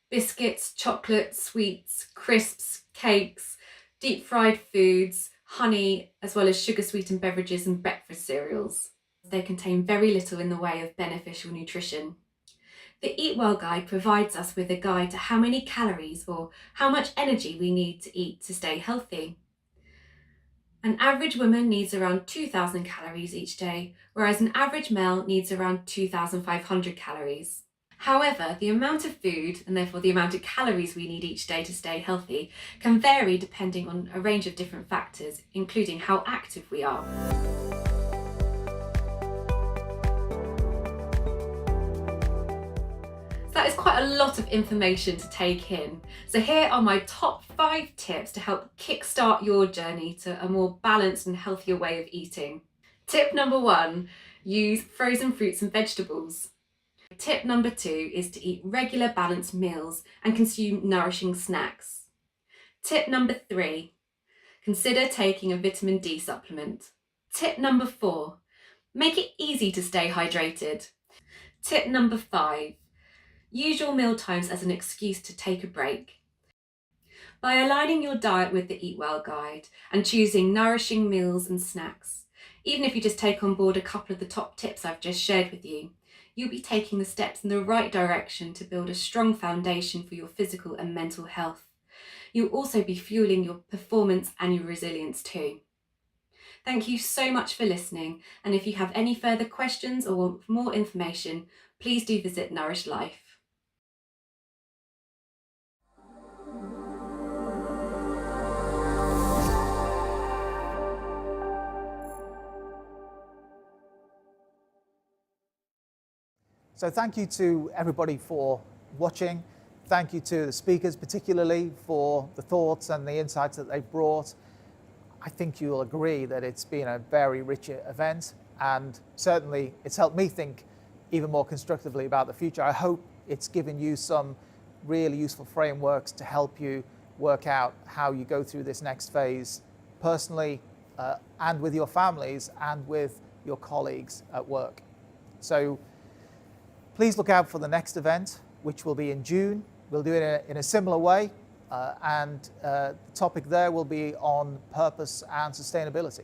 biscuits, chocolate, sweets, crisps, cakes, deep fried foods, honey, as well as sugar sweetened beverages and breakfast cereals. They contain very little in the way of beneficial nutrition. The Eat Well guide provides us with a guide to how many calories or how much energy we need to eat to stay healthy. An average woman needs around 2,000 calories each day, whereas an average male needs around 2,500 calories. However, the amount of food, and therefore the amount of calories we need each day to stay healthy, can vary depending on a range of different factors, including how active we are. That is quite a lot of information to take in. So here are my top 5 tips to help kickstart your journey to a more balanced and healthier way of eating. Tip number 1, use frozen fruits and vegetables. Tip number 2 is to eat regular balanced meals and consume nourishing snacks. Tip number 3, consider taking a vitamin D supplement. Tip number 4, make it easy to stay hydrated. Tip number 5, use your meal times as an excuse to take a break. By aligning your diet with the Eat Well guide and choosing nourishing meals and snacks, even if you just take on board a couple of the top tips I've just shared with you, you'll be taking the steps in the right direction to build a strong foundation for your physical and mental health. You'll also be fueling your performance and your resilience too. Thank you so much for listening, and if you have any further questions or want more information, please do visit Nourish Life. So thank you to everybody for watching. Thank you to the speakers particularly for the thoughts and the insights that they've brought. I think you'll agree that it's been a very rich event, and certainly it's helped me think even more constructively about the future. I hope it's given you some really useful frameworks to help you work out how you go through this next phase personally, and with your families and with your colleagues at work. So please look out for the next event, which will be in June. We'll do it in a similar way, and the topic there will be on purpose and sustainability.